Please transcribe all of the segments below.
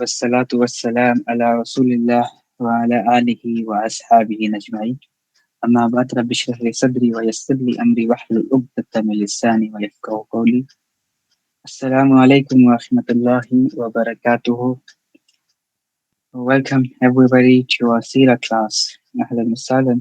والصلاة والسلام على رسول الله وعلى آله وأصحابه أجمعين. أما بعد رب اشرح لي صدري ويسر لي أمري واحلل عقدة من لساني ويفقهوا قولي. السلام عليكم ورحمة الله وبركاته. Welcome everybody to our Sira class. أهلا وسهلا.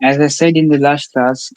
As I said in the last class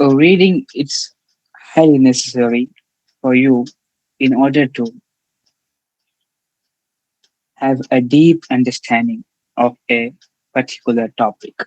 reading it's highly necessary for you in order to have a deep understanding of a particular topic.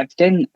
10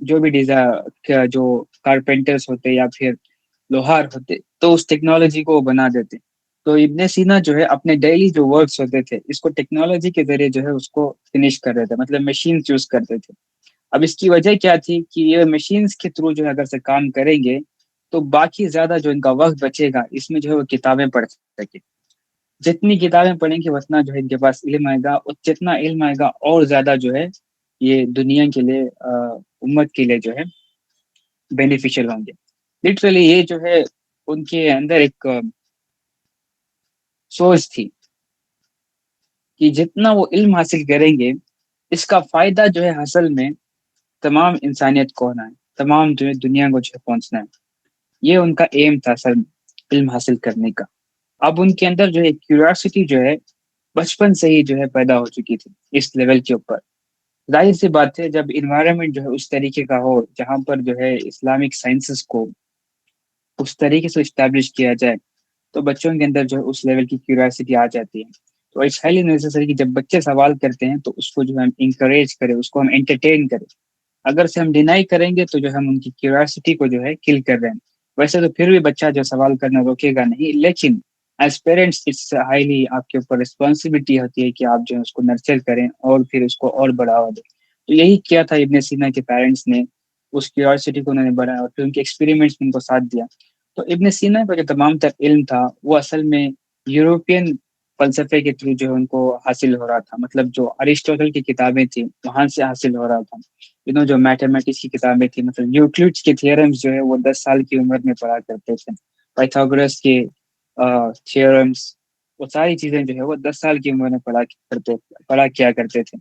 جو بھی جو کارپینٹرز ہوتے یا پھر لوہار ہوتے تو اس technology کو وہ بنا دیتے. تو ابن سینا جو ہے اپنے ڈیلی جو ورکس ہوتے تھے اس کو ٹیکنالوجی کے ذریعے جو ہے اس کو فنش کر رہے تھے, مطلب مشین یوز کرتے تھے. اب اس کی وجہ کیا تھی کہ یہ مشینز کے تھرو جو ہے اگر سے کام کریں گے تو باقی زیادہ جو ان کا وقت بچے گا اس میں جو ہے وہ کتابیں پڑھ سکے. جتنی کتابیں پڑھیں گے اتنا جو ہے ان کے پاس علم آئے گا, اور جتنا علم آئے گا اور زیادہ جو ہے یہ دنیا کے لیے امت کے لیے جو ہے بینیفیشل ہوں گے. لٹرلی یہ جو ہے ان کے اندر ایک سوچ تھی کہ جتنا وہ علم حاصل کریں گے اس کا فائدہ جو ہے اصل میں تمام انسانیت کو ہونا ہے, تمام جو ہے دنیا کو جو ہے پہنچنا ہے. یہ ان کا ایم تھا اصل میں علم حاصل کرنے کا. اب ان کے اندر جو ہے کیوریاسٹی جو ہے بچپن سے ہی جو ہے پیدا ہو چکی تھی اس لیول کے اوپر. ظاہر سی بات ہے جب انوائرمنٹ جو ہے اس طریقے کا ہو جہاں پر جو ہے اسلامک سائنسز کو اس طریقے سے اسٹیبلش کیا جائے تو بچوں کے اندر جو ہے اس لیول کی کیوریاسٹی آ جاتی ہے. تو اٹس ہائیلی نیسیسری کہ جب بچے سوال کرتے ہیں تو اس کو جو ہے ہم انکریج کریں, اس کو ہم انٹرٹین کریں. اگر سے ہم ڈینائی کریں گے تو جو ہم ان کی کیوریاسٹی کو جو ہے کل کر رہے ہیں. ویسے تو پھر بھی بچہ جو سوال کرنا روکے گا نہیں, لیکن ایز پیرنٹس اٹس ہائیلی آپ کے اوپر رسپانسبلٹی ہوتی ہے کہ آپ جو ہے اس کو نرچر کریں اور پھر اس کو اور بڑھاوا دیں. تو یہی کیا تھا ابن سینا کے پیرنٹس نے, اس کیوریاسٹی کو انہوں نے بڑھایا اور پھر ان کے ایکسپیریمنٹس نے ان کو ساتھ دیا. تو ابن سینا کا جو تمام تر علم تھا وہ اصل میں یوروپین فلسفے کے تھرو جو ہے ان کو حاصل ہو رہا تھا, مطلب جو ارسطوٹل کی کتابیں تھیں وہاں سے حاصل ہو رہا تھا. جو میتھمیٹکس کی کتابیں تھیں, مطلب یوکلڈس کے تھیورمز جو ہے وہ 10 سال کی عمر میں پڑھا کرتے تھے. پائتھاگورس کے تھیورمز, وہ ساری چیزیں جو ہے وہ 10 سال کی عمر میں پڑھا کیا کرتے تھے.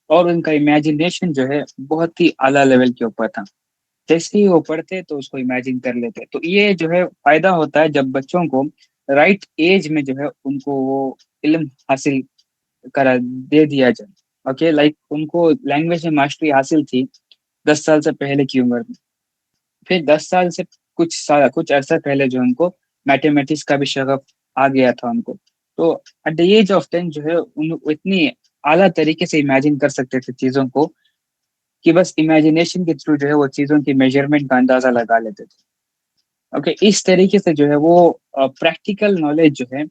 اور ان کا امیجنیشن جو ہے بہت ہی اعلیٰ لیول کے اوپر تھا. جیسے ہی وہ پڑھتے تو اس کو امیجن کر لیتے. تو یہ جو ہے فائدہ ہوتا ہے جب بچوں کو رائٹ ایج میں جو ہے ان کو وہ علم حاصل کرا دے دیا جائے. اوکے, لائک ان کو لینگویج میں ماسٹری حاصل تھی 10 سال سے پہلے کی عمر میں, پھر 10 سال سے کچھ عرصہ پہلے جو ان کو میتھمیٹکس کا بھی شغف آ گیا تھا ان کو. تو ایٹ دا ایج آف 10 جو ہے اتنی اعلیٰ طریقے سے امیجن کر سکتے تھے چیزوں کو کہ بس امیجنیشن کے تھرو جو ہے وہ چیزوں کی میجرمنٹ کا اندازہ لگا لیتے تھے. اوکے, اس طریقے سے جو ہے وہ پریکٹیکل نالج جو ہے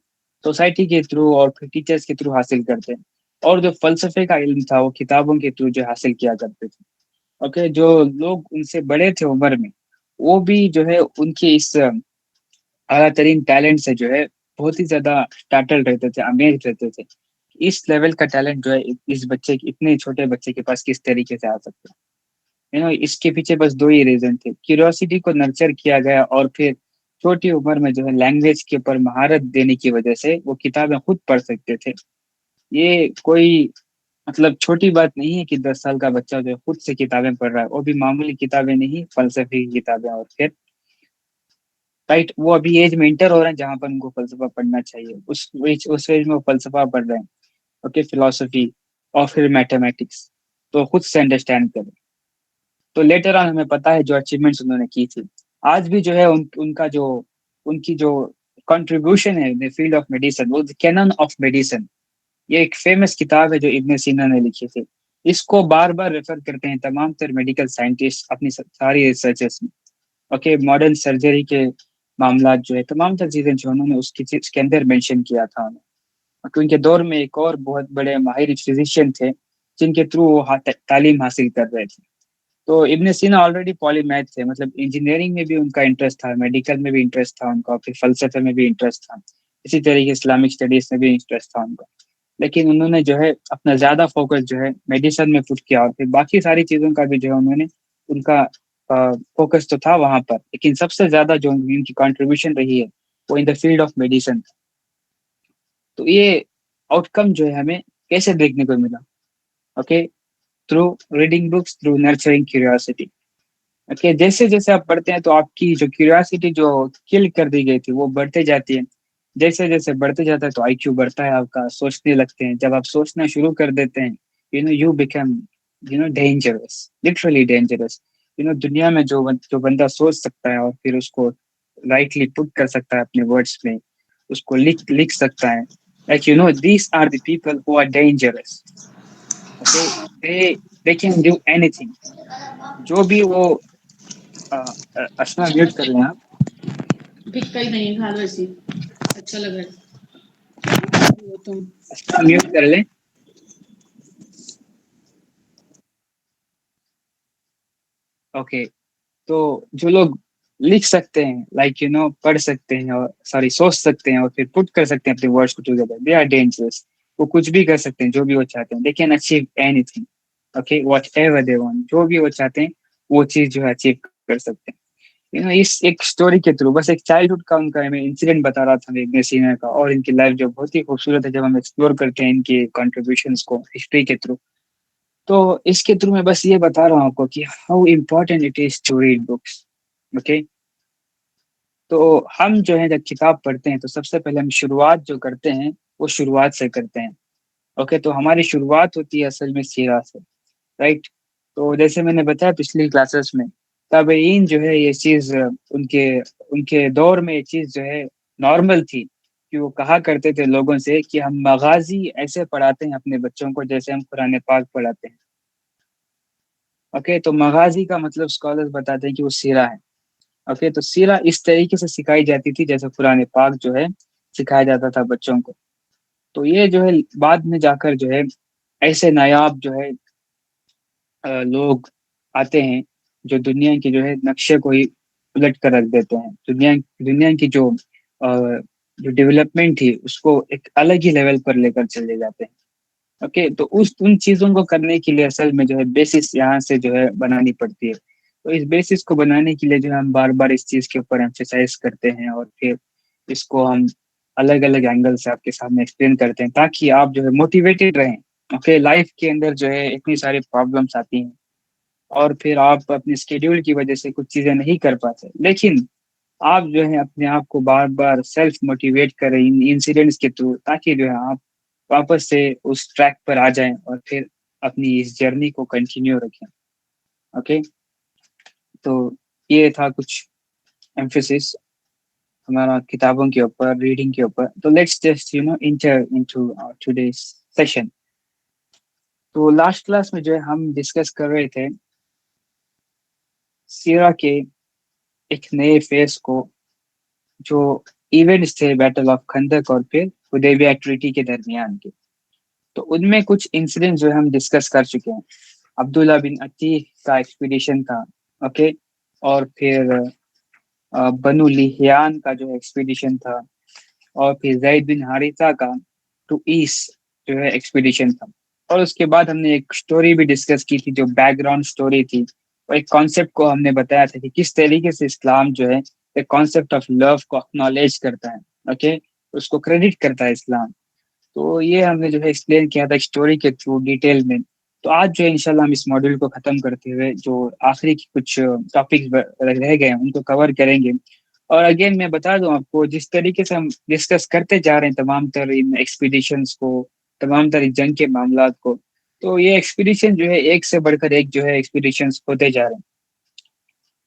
سوسائٹی کے تھرو اور پھر ٹیچرس کے تھرو حاصل کرتے ہیں. اور جو فلسفے کا علم تھا وہ کتابوں کے تھرو جو حاصل کیا کرتے تھے. اوکے, جو لوگ ان سے بڑے تھے عمر میں وہ بھی جو ہے ان کی اس اعلیٰ ترین ٹیلنٹ سے جو ہے بہت ہی زیادہ ٹاٹل رہتے تھے, امیز رہتے تھے. اس لیول کا ٹیلنٹ جو ہے اس بچے اتنے چھوٹے بچے کے پاس کس طریقے سے آ سکتا ہے. اس کے پیچھے بس دو ہی ریزن تھے, کیوریوسٹی کو نرچر کیا گیا اور پھر چھوٹی عمر میں جو ہے لینگویج کے اوپر مہارت دینے کی وجہ سے وہ کتابیں خود پڑھ سکتے تھے. یہ کوئی مطلب چھوٹی بات نہیں ہے کہ 10 سال کا بچہ جو ہے خود سے کتابیں پڑھ رہا ہے, وہ بھی معمولی کتابیں نہیں, فلسفی کی کتابیں. اور پھر رائٹ وہ ابھی ایج میں انٹر ہو رہے ہیں جہاں پر ان کو فلسفہ پڑھنا چاہیے, اس ایج میں وہ فلسفہ پڑھ رہے ہیں. اوکے, فلسفی اور پھر میتھمیٹکس تو خود سے انڈرسٹینڈ کریں. تو لیٹر آن ہمیں پتا ہے جو اچیومنٹس انہوں نے کی تھی. آج بھی جو ہے ان کی جو کنٹریبیوشن ہے فیلڈ آف میڈیسن, وہ کینن آف میڈیسن, یہ ایک فیمس کتاب ہے جو ابن سینا نے لکھی تھی. اس کو بار بار ریفر کرتے ہیں تمام تر میڈیکل سائنٹسٹ اپنی ساری ریسرچز میں. اوکے, ماڈرن سرجری کے معاملات جو ہے تمام تر چیزیں جو انہوں نے اس کے اندر مینشن کیا تھا. ان کے دور میں ایک اور بہت بڑے ماہر فزیشین تھے جن کے تھرو وہ تعلیم حاصل کر رہے تھے. تو ابن سینا آلریڈی پالی میتھ تھے, مطلب انجینئرنگ میں بھی ان کا انٹرسٹ تھا, میڈیکل میں بھی انٹرسٹ تھا ان کا, پھر فلسفے میں بھی انٹرسٹ تھا, اسی طریقے اسلامک اسٹڈیز میں بھی انٹرسٹ تھا ان کا. لیکن انہوں نے جو ہے اپنا زیادہ فوکس جو ہے میڈیسن میں پٹ کیا, اور پھر باقی ساری چیزوں کا بھی جو ہے انہوں نے ان کا فوکس تو تھا وہاں پر, لیکن سب سے زیادہ جو ان کی کنٹریبیوشن رہی ہے وہ ان دا فیلڈ آف میڈیسن. تو یہ آؤٹ کم جو ہے ہمیں کیسے دیکھنے کو ملا؟ Okay, through reading books, through nurturing curiosity. Okay, جیسے جیسے آپ پڑھتے ہیں تو آپ کی جو کیوریاسٹی جو کل کر دی گئی تھی وہ بڑھتے جاتی ہے. جیسے جیسے بڑھتے جاتا ہے تو آئی کیو بڑھتا ہے آپ کا, سوچنے لگتے ہیں. جب آپ سوچنا شروع کر دیتے ہیں you become dangerous, literally dangerous. دنیا میں جو بندہ سوچ سکتا ہے اور پھر اس کو رائٹلی پٹ کر سکتا ہے اپنے ورڈس میں, اس کو لکھ سکتا ہے, these are the people who are dangerous. Okay, they can do anything. جو بھی وہ اسنا میوٹ کر لیں آپ. پھکا ہی نہیں کھا لو ایسی اچھا لگ رہا ہے وہ تم. اسنا میوٹ کر لیں. اوکے تو جو لوگ لکھ سکتے ہیں لائک پڑھ سکتے ہیں اور سوری سوچ سکتے ہیں اور پھر پٹ کر سکتے ہیں اپنے ورڈس کو ٹوگیدر دے آر ڈینجرس. وہ کچھ بھی کر سکتے ہیں جو بھی وہ چاہتے ہیں. They can achieve any thing. Okay what ever they want. جو بھی وہ چاہتے ہیں وہ چیز جو ہے اچیو کر سکتے ہیں. اس ایک اسٹوری کے تھرو بس ایک چائلڈہڈ کا ان کا میں انسیڈنٹ بتا رہا تھا ابن سینا کا اور ان کی لائف جو بہت ہی خوبصورت ہے جب ہم ایکسپلور کرتے ہیں ان کے کنٹریبیوشنس کو ہسٹری کے تھرو. تو اس کے تھرو میں بس یہ بتا رہا ہوں آپ کو کہ how important it is to read books. Okay تو ہم جو ہے جب کتاب پڑھتے ہیں تو سب سے پہلے ہم شروعات جو کرتے ہیں وہ شروعات سے کرتے ہیں. اوکے تو ہماری شروعات ہوتی ہے اصل میں سیرا سے. رائٹ. تو جیسے میں نے بتایا پچھلی کلاسز میں تابعین جو ہے یہ چیز ان کے دور میں یہ چیز جو ہے نارمل تھی کہ وہ کہا کرتے تھے لوگوں سے کہ ہم مغازی ایسے پڑھاتے ہیں اپنے بچوں کو جیسے ہم قرآن پاک پڑھاتے ہیں. اوکے تو مغازی کا مطلب اسکالر بتاتے ہیں کہ وہ سیرا ہے. اوکے تو سیرا اس طریقے سے سکھائی جاتی تھی جیسے قرآن پاک جو ہے سکھایا جاتا تھا بچوں کو. تو یہ جو ہے بعد میں جا کر جو ہے ایسے نایاب جو ہے لوگ آتے ہیں جو دنیا کی جو ہے نقشے کو ہی الٹ کر رکھ دیتے ہیں. دنیا کی جو ڈیولپمنٹ تھی اس کو ایک الگ ہی لیول پر لے کر چلے جاتے ہیں. اوکے تو ان چیزوں کو کرنے کے لیے اصل میں جو ہے بیسس یہاں سے جو ہے بنانی پڑتی ہے. تو اس بیسس کو بنانے کے لیے جو ہے ہم بار بار اس چیز کے اوپر ایمفیسائز کرتے ہیں اور پھر اس کو ہم الگ الگ اینگل سے آپ کے سامنے ایکسپلین کرتے ہیں تاکہ آپ جو ہے موٹیویٹیڈ رہیں. اوکے لائف کے اندر جو ہے اتنی ساری پرابلمس آتی ہیں اور پھر آپ اپنے اسکیڈیول کی وجہ سے کچھ چیزیں نہیں کر پاتے لیکن آپ جو ہے اپنے آپ کو بار بار سیلف موٹیویٹ کریں ان انسیڈنٹس کے تھرو تاکہ جو ہے آپ واپس سے اس ٹریک پر آ جائیں اور پھر اپنی اس جرنی کو کنٹینیو رکھیں. اوکے تو یہ تھا کچھ ایمفیسس ہمارا کتابوں کے اوپر ریڈنگ کے اوپر. تو let's just enter into today's session. تو لاسٹ کلاس میں جو ہے ہم ڈسکس کر رہے تھے سیرا کے ایک نئے فیز کو جو ایونٹس تھے بیٹل آف خندق اور پھر حدیبیہ ٹریٹی کے درمیان کے. تو ان میں کچھ انسیڈنٹ جو ہم ڈسکس کر چکے ہیں. عبداللہ بن عتیق کا ایکسپیڈیشن تھا. اوکے اور پھر بنو لیحیان کا جو ایکسپیڈیشن تھا اور پھر زید بن حارثہ کا ٹو ایسٹ جو ہے ایکسپیڈیشن تھا. اور اس کے بعد ہم نے ایک سٹوری بھی ڈسکس کی تھی جو بیک گراؤنڈ سٹوری تھی اور ایک کانسیپٹ کو ہم نے بتایا تھا کہ کس طریقے سے اسلام جو ہے ایک کانسیپٹ آف لو کو اکنالج کرتا ہے. اوکے اس کو کریڈٹ کرتا ہے اسلام. تو یہ ہم نے جو ہے ایکسپلین کیا تھا اسٹوری کے تھرو ڈیٹیل میں. تو آج جو ہے انشاءاللہ ہم اس ماڈیول کو ختم کرتے ہوئے جو آخری کی کچھ ٹاپکس رہ گئے ہیں ان کو کور کریں گے. اور اگین میں بتا دوں آپ کو جس طریقے سے ہم ڈسکس کرتے جا رہے ہیں تمام تر ان ایکسپیڈیشنس کو تمام تر جنگ کے معاملات کو تو یہ ایکسپیڈیشن جو ہے ایک سے بڑھ کر ایک جو ہے ایکسپیڈیشنس ہوتے جا رہے ہیں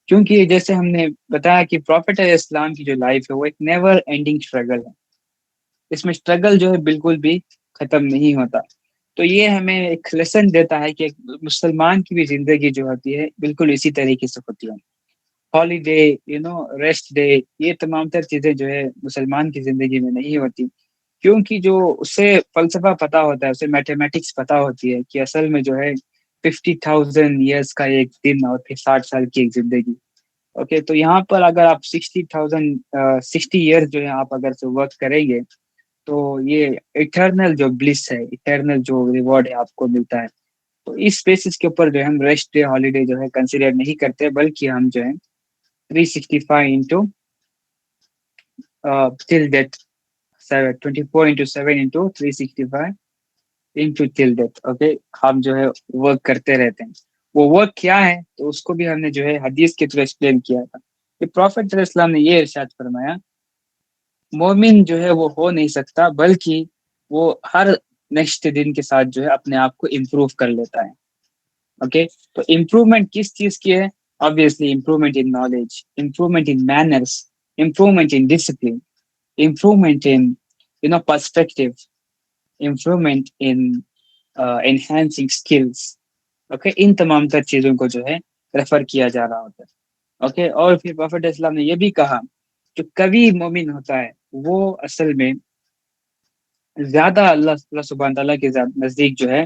کیونکہ جیسے ہم نے بتایا کہ پروفیٹ علیہ السلام کی جو لائف ہے وہ ایک نیور اینڈنگ اسٹرگل ہے. اس میں اسٹرگل جو ہے بالکل بھی ختم نہیں ہوتا. تو یہ ہمیں ایک لیسن دیتا ہے کہ ایک مسلمان کی بھی زندگی جو ہوتی ہے بالکل اسی طریقے سے ہوتی ہے. ہالیڈے ریسٹ ڈے یہ تمام تر چیزیں جو ہے مسلمان کی زندگی میں نہیں ہوتی کیونکہ جو اسے فلسفہ پتا ہوتا ہے اسے میتھمیٹکس پتا ہوتی ہے کہ اصل میں جو ہے 50,000 ایئرس کا ایک دن اور پھر 60 سال کی ایک زندگی. اوکے تو یہاں پر اگر آپ 60 ایئر جو ہے آپ اگر سے ورک کریں گے تو یہ اٹرنل جو بلس ہے اٹرنل جو ریوارڈ ہے آپ کو ملتا ہے. تو اس بیسس کے اوپر جو ہے ہم ریسٹ ڈے ہالیڈے جو ہے کنسیڈر نہیں کرتے بلکہ ہم جو ہے 365 انٹو ٹل ڈیتھ 24 into 7 into 365 انٹو ٹل ڈیتھ. اوکے ہم جو ہے ورک کرتے رہتے ہیں. وہ ورک کیا ہے تو اس کو بھی ہم نے جو ہے حدیث کے تھرو ایکسپلین کیا تھا کہ پروفیٹ علیہ السلام نے یہ ارشاد فرمایا مومن جو ہے وہ ہو نہیں سکتا بلکہ وہ ہر نیکسٹ دن کے ساتھ جو ہے اپنے آپ کو امپروو کر لیتا ہے. اوکے تو امپروومنٹ کس چیز کی ہے obviously improvement in knowledge, improvement in manners, improvement in discipline, improvement in perspective, improvement in enhancing skills. Okay, ان تمام تر چیزوں کو جو ہے ریفر کیا جا رہا ہوتا ہے. اوکے، اور پھر پروفیٹ اسلام نے یہ بھی کہا جو کبھی مومن ہوتا ہے وہ اصل میں زیادہ اللہ اللہ سبحانہ تعالیٰ کے نزدیک جو ہے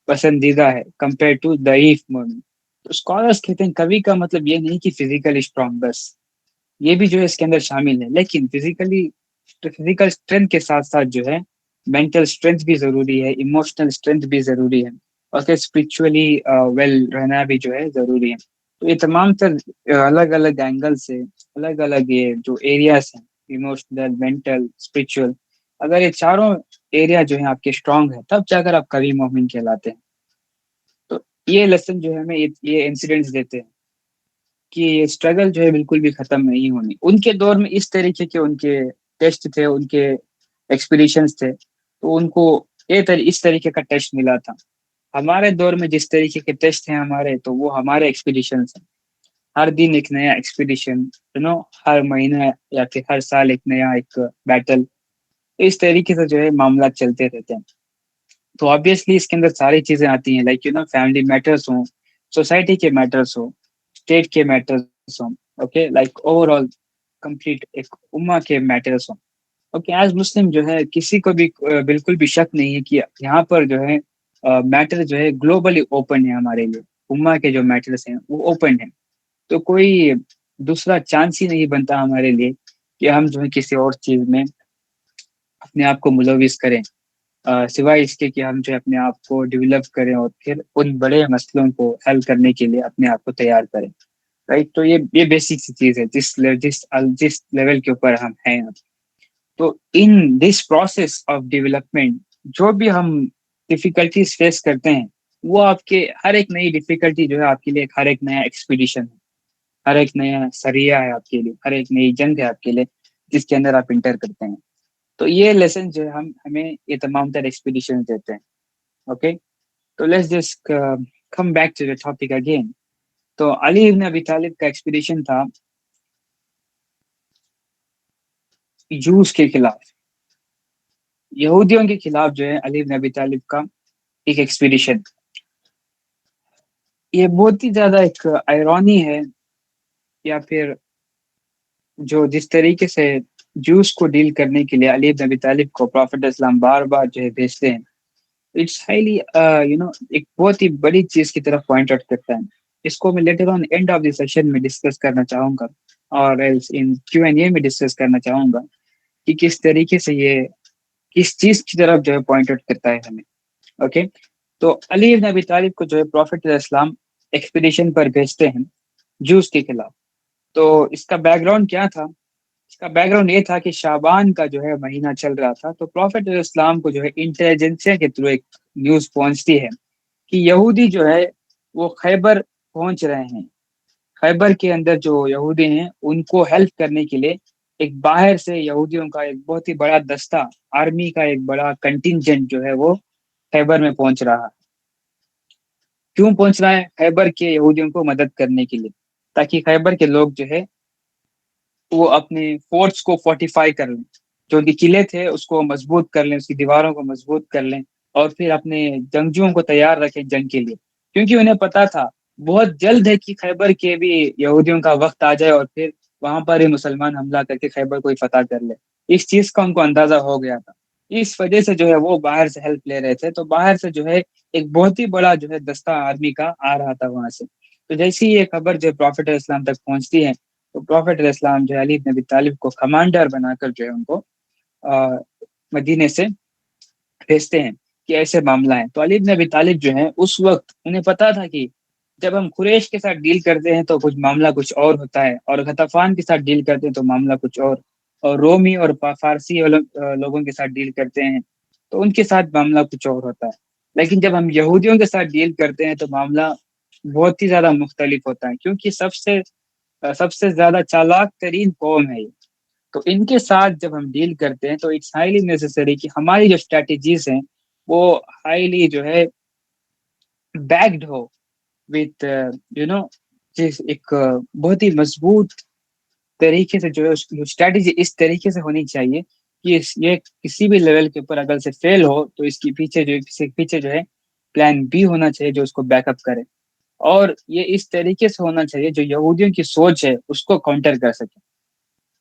پسندیدہ ہے کمپیئر ٹو ضعیف مومن. تو اسکالرس کہتے ہیں کبھی کا مطلب یہ نہیں کہ فزیکلی اسٹرانگ بس، یہ بھی جو ہے اس کے اندر شامل ہے، لیکن فزیکل اسٹرینتھ کے ساتھ ساتھ جو ہے مینٹل اسٹرینتھ بھی ضروری ہے، ایموشنل اسٹرینتھ بھی ضروری ہے، اور پھر اسپرچولی ویل رہنا بھی جو ہے ضروری ہے. تو یہ تمام تر الگ الگ اینگل سے الگ الگ یہ جو ایریاز ہیں، ایموشنل، مینٹل، اسپرچل، اگر یہ چاروں ایریا جو ہے آپ کے اسٹرانگ ہے تب جا کر آپ کبھی مومن کہلاتے ہیں. تو یہ لیسن جو ہے ہمیں یہ انسیڈنٹس دیتے ہیں کہ یہ اسٹرگل جو ہے بالکل بھی ختم نہیں ہونی. ان کے دور میں اس طریقے کے ان کے ٹیسٹ تھے، ان کے ایکسپیڈیشنز تھے، تو ان کو اس طریقے کا ٹیسٹ ملا تھا. ہمارے دور میں جس طریقے کے ٹیسٹ ہیں ہمارے، تو وہ ہمارے ایکسپیڈیشنز ہیں. ہر دن ایک نیا ایکسپیڈیشن، ہر مہینہ یا پھر ہر سال ایک نیا ایک بیٹل، اس طریقے سے جو ہے معاملات چلتے رہتے ہیں. تو آبویسلی اس کے اندر ساری چیزیں آتی ہیں، لائک فیملی میٹرس ہوں، سوسائٹی کے میٹرس ہوں، اسٹیٹ کے میٹرس ہوں، okay, like over all complete ایک امہ کے میٹرس ہوں. اوکے، ایز مسلم جو ہے کسی کو بھی بالکل بھی شک نہیں ہے کہ یہاں پر جو ہے میٹر جو ہے گلوبلی اوپن ہے ہمارے لیے. امہ کے جو میٹرس ہیں وہ اوپن ہیں، تو کوئی دوسرا چانس ہی نہیں بنتا ہمارے لیے کہ ہم جو ہے کسی اور چیز میں اپنے آپ کو ملوث کریں، سوائے اس کے کہ ہم جو اپنے آپ کو ڈیولپ کریں اور پھر ان بڑے مسئلوں کو حل کرنے کے لیے اپنے آپ کو تیار کریں. رائٹ، تو یہ بیسک سی چیز ہے جس لیول کے اوپر ہم ہیں. تو ان دس پروسیس آف ڈیولپمنٹ جو بھی ہم ڈفیکلٹیز فیس کرتے ہیں، وہ آپ کے ہر ایک نئی ڈفیکلٹی جو ہے آپ کے لیے ہر ایک نیا ایکسپیڈیشن ہے، ہر ایک نیا سریہ ہے آپ کے لیے، ہر ایک نئی جنگ ہے آپ کے لیے جس کے اندر آپ انٹر کرتے ہیں. تو یہ لیسن جو ہے ہمیں یہ تمام تر ایکسپیڈیشن دیتے ہیں. اوکے، تو let's just come back to the topic again. تو علی ابن ابی طالب کا ایکسپیڈیشن تھا جوس کے خلاف، یہودیوں کے خلاف جو ہے علی بن ابی طالب کا ایک ایکسپیڈیشن. یہ بہت ہی زیادہ ایک آئرونی ہے، یا پھر جو جس طریقے سے جوس کو ڈیل کرنے کے لیے علی بن ابی طالب کو پروفیٹ اسلام بار بار جو ہے بھیجتے ہیں، اٹس ہائیلی ایک بہت ہی بڑی چیز کی طرف پوائنٹ آؤٹ کرتا ہے. اس کو میں later on and of the session میں ڈسکس کرنا چاہوں گا، اور ان Q&A میں ڈسکس کرنا چاہوں گا کہ کس طریقے سے یہ کس چیز کی طرف جو ہے پوائنٹ آؤٹ کرتا ہے ہمیں. اوکے، تو علی بن ابی طالب کو جو ہے پروفیٹ اسلام ایکسپیڈیشن پر بھیجتے ہیں جوس کے خلاف. تو اس کا بیک گراؤنڈ کیا تھا؟ اس کا بیک گراؤنڈ یہ تھا کہ شعبان کا جو ہے مہینہ چل رہا تھا، تو پروفیٹ اسلام کو جو ہے انٹیلیجنسیا کے تھرو ایک نیوز پہنچتی ہے کہ یہودی جو ہے وہ خیبر پہنچ رہے ہیں. خیبر کے اندر جو یہودی ہیں ان کو ہیلپ کرنے کے لیے ایک باہر سے یہودیوں کا ایک بہت ہی بڑا دستہ، آرمی کا ایک بڑا کنٹینجنٹ جو ہے وہ خیبر میں پہنچ رہا ہے. کیوں پہنچ رہا ہے؟ خیبر کے یہودیوں کو مدد کرنے کے لیے، تاکہ خیبر کے لوگ جو ہے وہ اپنے فورٹس کو فورٹیفائی کر لیں، جو ان کے قلعے تھے اس کو مضبوط کر لیں، اس کی دیواروں کو مضبوط کر لیں، اور پھر اپنے جنگجوؤں کو تیار رکھیں جنگ کے لیے. کیونکہ انہیں پتا تھا بہت جلد ہے کہ خیبر کے بھی یہودیوں کا وقت آ جائے اور پھر وہاں پر ہی مسلمان حملہ کر کے خیبر کو ہی فتح کر لے. اس چیز کا ان کو اندازہ ہو گیا تھا، اس وجہ سے جو ہے وہ باہر سے ہیلپ لے رہے تھے. تو باہر سے جو ہے ایک بہت ہی بڑا جو ہے دستہ آرمی کا آ رہا تھا وہاں سے. تو جیسی یہ خبر جو پروفیٹ اسلام تک پہنچتی ہے، تو پروفیٹ اسلام جو ہے علی بن ابی طالب کو کمانڈر بنا کر جو ہے ان کو مدینے سے بھیجتے ہیں کہ ایسے معاملہ ہیں. تو علی بن ابی طالب جو ہے اس وقت انہیں پتا تھا کہ جب ہم قریش کے ساتھ ڈیل کرتے ہیں تو کچھ معاملہ کچھ اور ہوتا ہے، اور غطفان کے ساتھ ڈیل کرتے ہیں تو معاملہ کچھ اور رومی اور فارسی لوگوں کے ساتھ ڈیل کرتے ہیں تو ان کے ساتھ معاملہ کچھ اور ہوتا ہے. لیکن جب ہم یہودیوں کے ساتھ ڈیل کرتے ہیں تو معاملہ بہت ہی زیادہ مختلف ہوتا ہے، کیونکہ سب سے زیادہ چالاک ترین قوم ہے یہ. تو ان کے ساتھ جب ہم ڈیل کرتے ہیں تو اٹس ہائیلی نیسیسری کہ ہماری جو اسٹریٹجیز ہیں وہ ہائیلی جو ہے بیکڈ ہو وتھ ایک بہت ہی مضبوط طریقے سے جو ہے اسٹریٹجی اس طریقے سے ہونی چاہیے کہ یہ کسی بھی لیول کے اوپر اگر سے فیل ہو تو اس کے پیچھے جو ہے پلان بی ہونا چاہیے جو اس کو بیک اپ کرے، اور یہ اس طریقے سے ہونا چاہیے جو یہودیوں کی سوچ ہے اس کو کاؤنٹر کر سکے،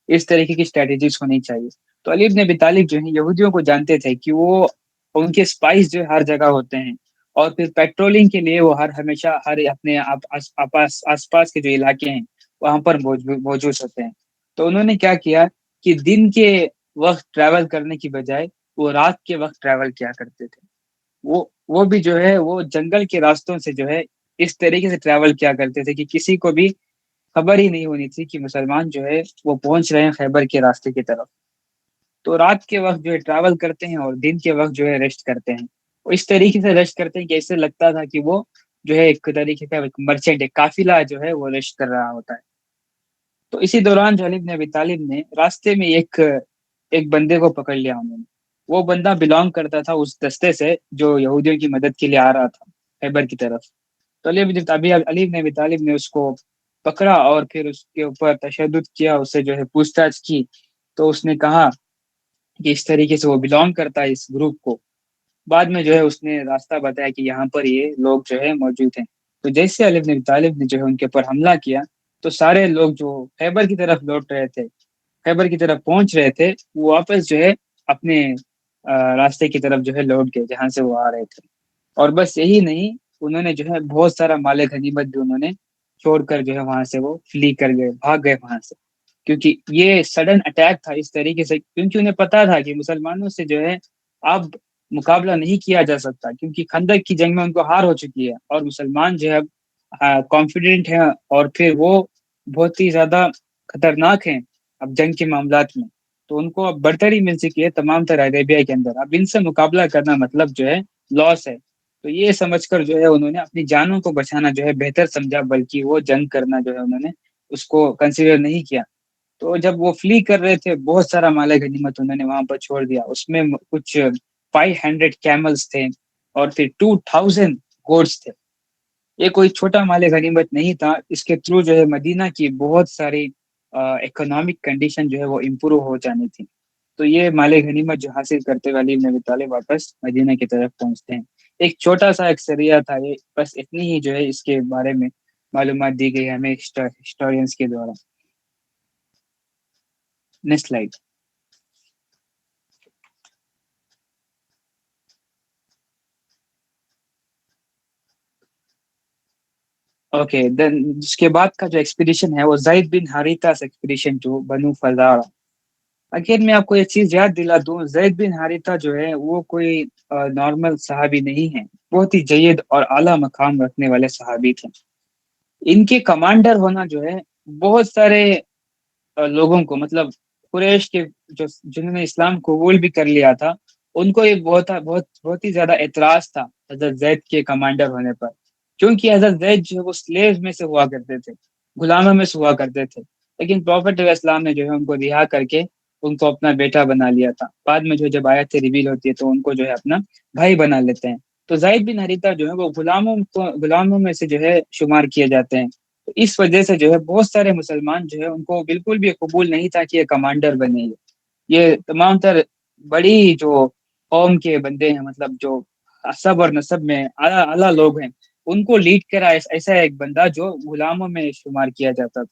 اس طریقے کی اسٹریٹجیز ہونی چاہیے۔ تو علی بن ابی طالب جو ہے یہودیوں کو جانتے تھے کہ وہ ان کے اسپائس جو ہر جگہ ہوتے ہیں، اور پھر پیٹرولنگ کے لیے وہ ہمیشہ ہر اپنے آس پاس کے جو علاقے ہیں وہاں پر موجود ہوتے ہیں۔ تو انہوں نے کیا کیا کہ دن کے وقت ٹریول کرنے کی بجائے وہ رات کے وقت ٹریول کیا کرتے تھے، وہ بھی جو ہے وہ جنگل کے راستوں سے جو ہے اس طریقے سے ٹریول کیا کرتے تھے کہ کسی کو بھی خبر ہی نہیں ہونی تھی کہ مسلمان جو ہے وہ پہنچ رہے ہیں خیبر کے راستے کی طرف۔ تو رات کے وقت جو ہے ٹریول کرتے ہیں اور دن کے وقت جو ہے ریسٹ کرتے ہیں، وہ اس طریقے سے ریسٹ کرتے ہیں کہ ایسے لگتا تھا کہ وہ جو ہے ایک طریقے کا ایک مرچنٹ، ایک قافلہ جو ہے وہ ریسٹ کر رہا ہوتا ہے۔ تو اسی دوران جو علی بن ابی طالب نے راستے میں ایک بندے کو پکڑ لیا انہوں نے، وہ بندہ بلانگ کرتا تھا اس دستے سے جو یہودیوں کی مدد کے لیے آ رہا تھا خیبر کی طرف۔ تو علی بن ابی طالب نے اس کو پکڑا اور پھر اس کے اوپر تشدد کیا، اس سے جو ہے پوچھ تاچھ کی۔ تو اس نے کہا کہ اس طریقے سے وہ بلانگ کرتا ہے اس گروپ کو۔ بعد میں جو ہے اس نے راستہ بتایا کہ یہاں پر یہ لوگ جو ہے موجود ہیں۔ تو جیسے علی بن ابی طالب نے جو ہے ان کے اوپر حملہ کیا، تو سارے لوگ جو خیبر کی طرف لوٹ رہے تھے، خیبر کی طرف پہنچ رہے تھے، وہ واپس جو ہے اپنے راستے کی طرف جو ہے لوٹ گئے جہاں سے وہ آ رہے تھے۔ اور بس یہی نہیں، انہوں نے جو ہے بہت سارا مال غنیمت بھی انہوں نے چھوڑ کر جو ہے وہاں سے وہ فلی کر گئے، بھاگ گئے وہاں سے، کیونکہ یہ سڈن اٹیک تھا اس طریقے سے، کیونکہ انہیں پتا تھا کہ مسلمانوں سے جو ہے اب مقابلہ نہیں کیا جا سکتا، کیونکہ خندق کی جنگ میں ان کو ہار ہو چکی ہے، اور مسلمان جو ہے کانفیڈنٹ ہیں، اور پھر وہ بہت ہی زیادہ خطرناک ہیں اب جنگ کے معاملات میں۔ تو ان کو اب برتری مل چکی ہے تمام تر عربیہ کے اندر، اب ان سے مقابلہ کرنا مطلب جو ہے لاس ہے۔ تو یہ سمجھ کر جو ہے انہوں نے اپنی جانوں کو بچانا جو ہے بہتر سمجھا، بلکہ وہ جنگ کرنا جو ہے انہوں نے اس کو کنسیڈر نہیں کیا۔ تو جب وہ فلی کر رہے تھے، بہت سارا مال غنیمت انہوں نے وہاں پر چھوڑ دیا، اس میں کچھ 500 کیملز تھے، اور پھر 2000 گوڈس تھے۔ یہ کوئی چھوٹا مال غنیمت نہیں تھا، اس کے تھرو جو ہے مدینہ کی بہت ساری اکنامک کنڈیشن جو ہے وہ امپروو ہو جانی تھی۔ تو یہ مال غنیمت جو حاصل کرتے ہوئے علی بن ابی طالب واپس مدینہ کی طرف پہنچتے ہیں۔ ایک چھوٹا سا ایک سریہ تھا یہ، بس اتنی ہی جو ہے اس کے بارے میں معلومات دی گئی ہمیں ہسٹورینس کے دوارا۔ Next slide. اوکے دین اس کے بعد کا جو ایکسپیڈیشن ہے وہ زید بن حاریثہ ایکسپیڈیشن جو بنو فزارہ۔ اگر میں آپ کو یہ چیز یاد دلا دوں، زید بن حاریثہ جو ہے وہ کوئی نارمل صحابی نہیں ہے، بہت ہی جید اور اعلیٰ مقام رکھنے والے صحابی تھے۔ ان کے کمانڈر ہونا جو ہے بہت سارے لوگوں کو، مطلب قریش کے جو جنہوں نے اسلام قبول بھی کر لیا تھا، ان کو یہ بہت ہی زیادہ اعتراض تھا حضرت زید کے کمانڈر ہونے پر، کیونکہ حضرت زید جو ہے وہ سلیوز میں سے ہوا کرتے تھے، غلاموں میں سے ہوا کرتے تھے، لیکن پروفٹ علیہ السلام نے جو ہے ان کو رہا کر کے ان کو اپنا بیٹا بنا لیا تھا۔ بعد میں جو جب آیت ریویل ہوتی ہے تو ان کو جو ہے اپنا بھائی بنا لیتے ہیں۔ تو زید بن حریثہ جو ہے وہ غلاموں میں سے جو ہے شمار کیے جاتے ہیں۔ تو اس وجہ سے جو ہے بہت سارے مسلمان جو ہے ان کو بالکل بھی قبول نہیں تھا کہ یہ کمانڈر بنے، یہ تمام تر بڑی جو قوم کے بندے ہیں، مطلب جو سب اور نسب میں اعلیٰ لوگ ہیں، ان کو لیڈ کرا ایسا ایک بندہ جو غلاموں میں شمار کیا جاتا تھا،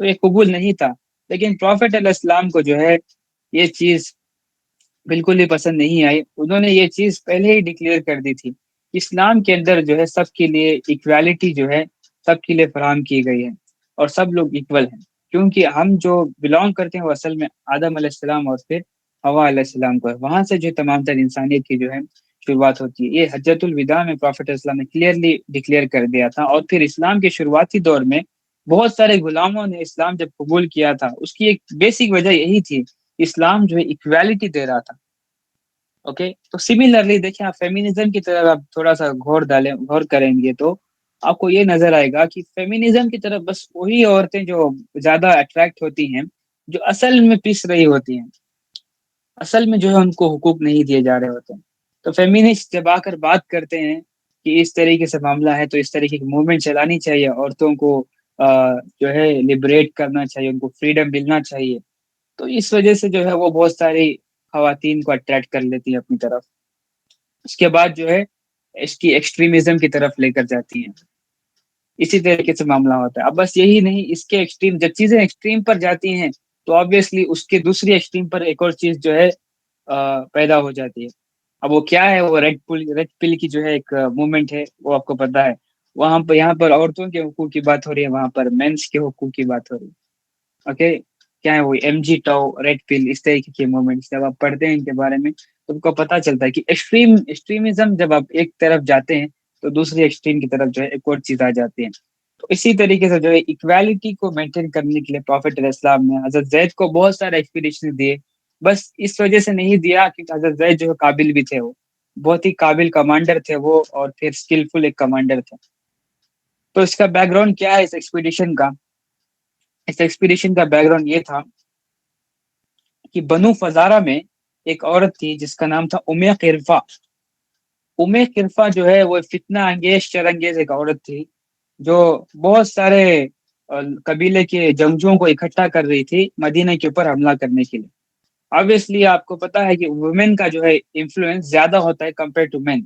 تو یہ قبول نہیں تھا۔ لیکن پروفٹ علیہ السلام کو جو ہے یہ چیز بالکل ہی پسند نہیں آئی، انہوں نے یہ چیز پہلے ہی ڈکلیئر کر دی تھی، اسلام کے اندر جو ہے سب کے لیے ایکویلٹی جو ہے سب کے لیے فراہم کی گئی ہے، اور سب لوگ ایکول ہیں، کیونکہ ہم جو بلانگ کرتے ہیں وہ اصل میں آدم علیہ السلام اور پھر حوا علیہ السلام کو ہے، وہاں سے جو تمام تر انسانیت کی جو ہے شروعات ہوتی ہے۔ یہ حجۃ الوداع میں پروفٹ علیہ السلام نے کلیئرلی ڈکلیئر کر دیا تھا، اور پھر اسلام کے شروعاتی دور میں بہت سارے غلاموں نے اسلام جب قبول کیا تھا، اس کی ایک بیسک وجہ یہی تھی، اسلام جو ہے ایکویلٹی دے رہا تھا۔ اوکے، تو سملرلی دیکھیں آپ فیمینزم کی طرف آپ تھوڑا سا غور کریں گے تو آپ کو یہ نظر آئے گا کہ فیمینزم کی طرف بس وہی عورتیں جو زیادہ اٹریکٹ ہوتی ہیں جو اصل میں پس رہی ہوتی ہیں، اصل میں جو ہے ان کو حقوق نہیں دیے جا رہے ہوتے ہیں۔ تو فیمینسٹ جب آ کر بات کرتے ہیں کہ اس طریقے سے معاملہ ہے تو اس طریقے کی موومنٹ چلانی چاہیے، عورتوں کو جو ہے لبریٹ کرنا چاہیے، ان کو فریڈم ملنا چاہیے، تو اس وجہ سے جو ہے وہ بہت ساری خواتین کو اٹریکٹ کر لیتی ہیں اپنی طرف۔ اس کے بعد جو ہے اس کی ایکسٹریمزم کی طرف لے کر جاتی ہیں. اسی طریقے سے معاملہ ہوتا ہے. اب بس یہی نہیں، اس کے ایکسٹریم، جب چیزیں ایکسٹریم پر جاتی ہیں تو آبویسلی اس کے دوسری ایکسٹریم پر ایک اور چیز جو ہے پیدا ہو جاتی ہے. اب وہ کیا ہے؟ وہ ریڈ پل کی جو ہے ایک موومنٹ ہے، وہ آپ کو پتا ہے. وہاں پر یہاں پر عورتوں کے حقوق کی بات ہو رہی ہے، وہاں پر مینس کے حقوق کی بات ہو رہی ہے. اوکے، کیا ہے وہ ایم جی ٹاؤ، ریڈ پل، اس طریقے کے موومنٹس جب آپ پڑھتے ہیں ان کے بارے میں تو آپ کو پتا چلتا ہے کہ ایکسٹریمزم جب آپ ایک طرف جاتے ہیں تو دوسری ایکسٹریم کی طرف جو ہے ایک اور چیز آ جاتی ہے. تو اسی طریقے سے جو ہے اکوالٹی کو مینٹین کرنے کے لیے پروفیٹ علیہ السلام نے حضرت زید کو بہت سارے ایکسپیڈیشن دیے. بس اس وجہ سے نہیں دیا کہ حضرت زید جو ہے قابل بھی تھے، وہ بہت ہی قابل کمانڈر تھے وہ، اور پھر اسکلفل ایک کمانڈر تھے. تو اس کا بیک گراؤنڈ کیا ہے اس ایکسپیڈیشن کا؟ اس ایکسپیڈیشن کا بیک گراؤنڈ یہ تھا کہ بنو فزارہ میں ایک عورت تھی جس کا نام تھا قرفہ. قرفہ جو ہے وہ فتنہ انگیز، شرانگیز ایک عورت تھی جو بہت سارے قبیلے کے جنگجوؤں کو اکٹھا کر رہی تھی مدینہ کے اوپر حملہ کرنے کے لیے. آبویسلی آپ کو پتا ہے کہ وومن کا جو ہے انفلوئنس زیادہ ہوتا ہے کمپیئر ٹو مین.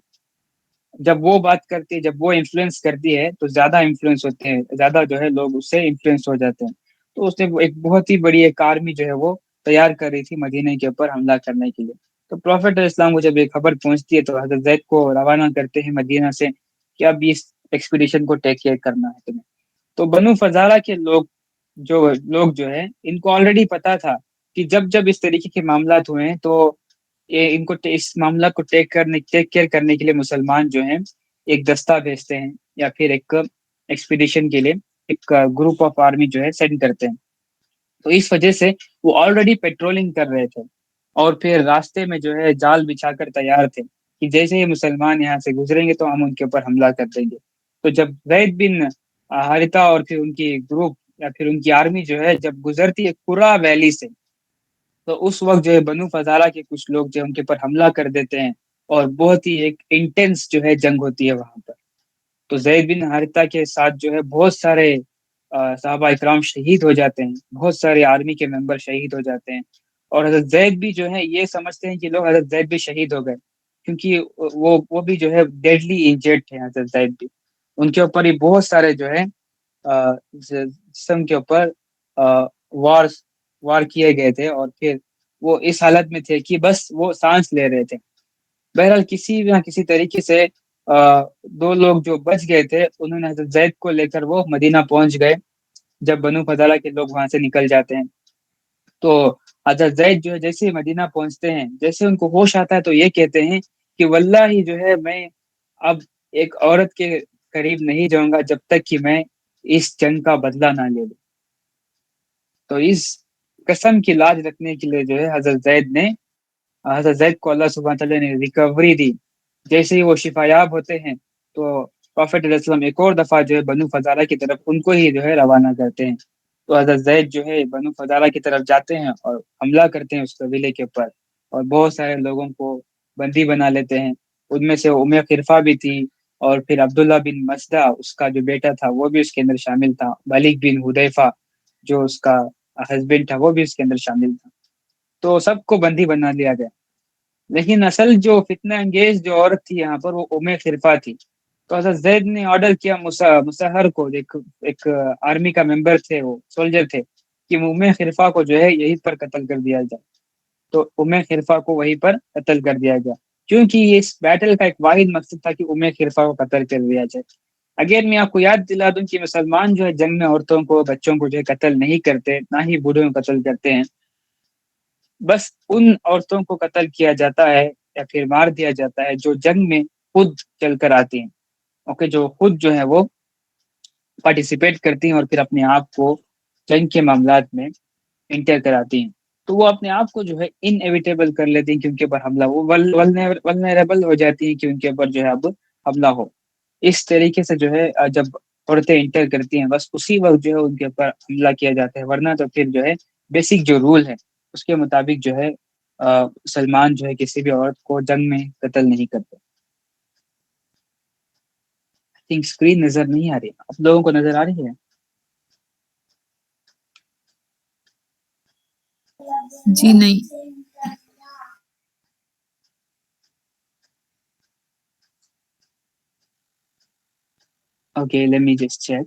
جب وہ بات کرتی ہے، جب وہ انفلوئنس کرتی ہے تو زیادہ انفلوئنس ہوتے ہیں، زیادہ جو ہے لوگ اس سے انفلوئنس ہو جاتے ہیں. تو اس نے ایک بہت ہی بڑی ایک آرمی جو ہے وہ تیار کر رہی تھی مدینہ کے اوپر حملہ کرنے کے لیے. تو پروفیٹ علیہ السلام کو جب یہ خبر پہنچتی ہے تو حضرت زید کو روانہ کرتے ہیں مدینہ سے کہ اب اس ایکسپیڈیشن کو ٹیک کیئر کرنا ہے تمہیں. تو بنو فزارہ کے لوگ جو ہے ان کو آلریڈی پتا تھا کہ جب جب اس طریقے کے معاملات ہوئے ہیں تو ان کو اس معاملہ کو ٹیک کیئر کرنے کے لیے مسلمان جو ہیں ایک دستہ بھیجتے ہیں یا پھر ایک ایکسپیڈیشن کے لیے ایک گروپ آف آرمی جو ہے سینڈ کرتے ہیں. تو اس وجہ سے وہ آلریڈی پیٹرولنگ کر رہے تھے اور پھر راستے میں جو ہے جال بچھا کر تیار تھے کہ جیسے ہی مسلمان یہاں سے گزریں گے تو ہم ان کے اوپر حملہ کر دیں گے. تو جب زید بن حارثہ اور پھر ان کی گروپ یا پھر ان کی آرمی جو ہے جب گزرتی ہے قرا ویلی سے تو اس وقت جو ہے بنو فزارہ کے کچھ لوگ جو ان کے اوپر حملہ کر دیتے ہیں اور بہت ہی ایک انٹینس جو ہے جنگ ہوتی ہے وہاں پر. تو زید بن حارثہ کے ساتھ جو ہے بہت سارے صحابہ اکرام شہید ہو جاتے ہیں، بہت سارے آرمی کے ممبر شہید ہو جاتے ہیں. اور حضرت زید بھی جو ہے یہ سمجھتے ہیں کہ لوگ حضرت زید بھی شہید ہو گئے کیونکہ وہ بھی جو ہے ڈیڈلی انجرڈ تھے. حضرت زید بھی ان کے اوپر ہی بہت سارے جو ہے جسم کے اوپر وار کیے گئے تھے اور پھر وہ اس حالت میں تھے کہ بس وہ سانس لے رہے تھے. بہرحال کسی نہ کسی طریقے سے دو لوگ جو بچ گئے تھے انہوں نے حضرت زید کو لے کر وہ مدینہ پہنچ گئے. جب بنو فضالہ کے لوگ وہاں سے نکل جاتے ہیں تو حضرت زید جو ہے جیسے مدینہ پہنچتے ہیں، جیسے ان کو ہوش آتا ہے تو یہ کہتے ہیں کہ واللہ ہی جو ہے میں اب ایک عورت کے قریب نہیں جاؤں گا جب تک کہ میں اس جنگ کا بدلہ نہ لے لوں. تو اس قسم کی لاج رکھنے کے لیے جو ہے حضرت زید کو اللہ سبحانہ تعالیٰ نے ریکوری دی. جیسے ہی وہ شفا یاب ہوتے ہیں تو پروفیٹ علیہ السلام ایک اور دفعہ جو ہے بنو فزارہ کی طرف ان کو ہی جو ہے روانہ کرتے ہیں. تو حضرت زید جو ہے بنو فزارہ کی طرف جاتے ہیں اور حملہ کرتے ہیں اس قبیلے کے اوپر اور بہت سارے لوگوں کو بندی بنا لیتے ہیں. ان میں سے قرفہ بھی تھی اور پھر عبداللہ بن مسدہ اس کا جو بیٹا تھا وہ بھی اس کے اندر شامل تھا. مالک بن حذیفہ جو اس کا ہسبینڈ تھا وہ بھی اس کے اندر شامل تھا. تو سب کو بندی بنا لیا گیا. لیکن اصل جو فتنہ انگیز جو عورت تھی یہاں پر وہ قرفہ تھی. تو حضرت زید نے آرڈر کیا مسہر کو، ایک آرمی کا ممبر تھے، وہ سولجر تھے، کہ قرفہ کو جو ہے یہیں پر قتل کر دیا جائے. تو قرفہ کو وہیں پر قتل کر دیا گیا کیونکہ اس بیٹل کا ایک واحد مقصد تھا کہ قرفہ کو قتل کر دیا جائے. اگر میں آپ کو یاد دلا دوں کہ مسلمان جو ہے جنگ میں عورتوں کو، بچوں کو جو ہے قتل نہیں کرتے، نہ ہی بوڑھوں کو قتل کرتے ہیں. بس ان عورتوں کو قتل کیا جاتا ہے یا پھر مار دیا جاتا ہے جو جنگ میں خود چل کر آتی ہیں. اوکے، جو خود جو ہے وہ پارٹیسپیٹ کرتی ہیں اور پھر اپنے آپ کو جنگ کے معاملات میں انٹر کراتی ہیں. تو وہ اپنے آپ کو جو ہے ان ایویٹیبل کر لیتی ہیں کہ ان کے اوپر حملہ، وہ ولنریبل ہو جاتی ہیں کہ ان کے اوپر جو ہے اب حملہ ہو. اس طریقے سے جو ہے جب عورتیں انٹر کرتی ہیں بس اسی وقت جو ہے ان کے اوپر حملہ کیا جاتا ہے، ورنہ تو پھر جو ہے بیسک جو رول ہے اس کے مطابق جو ہے مسلمان جو ہے کسی بھی عورت کو جنگ میں قتل نہیں کرتے. اسکرین نظر نہیں آ رہی، آپ لوگوں کو نظر آ رہی ہے؟ جی نہیں. Okay, let me just check.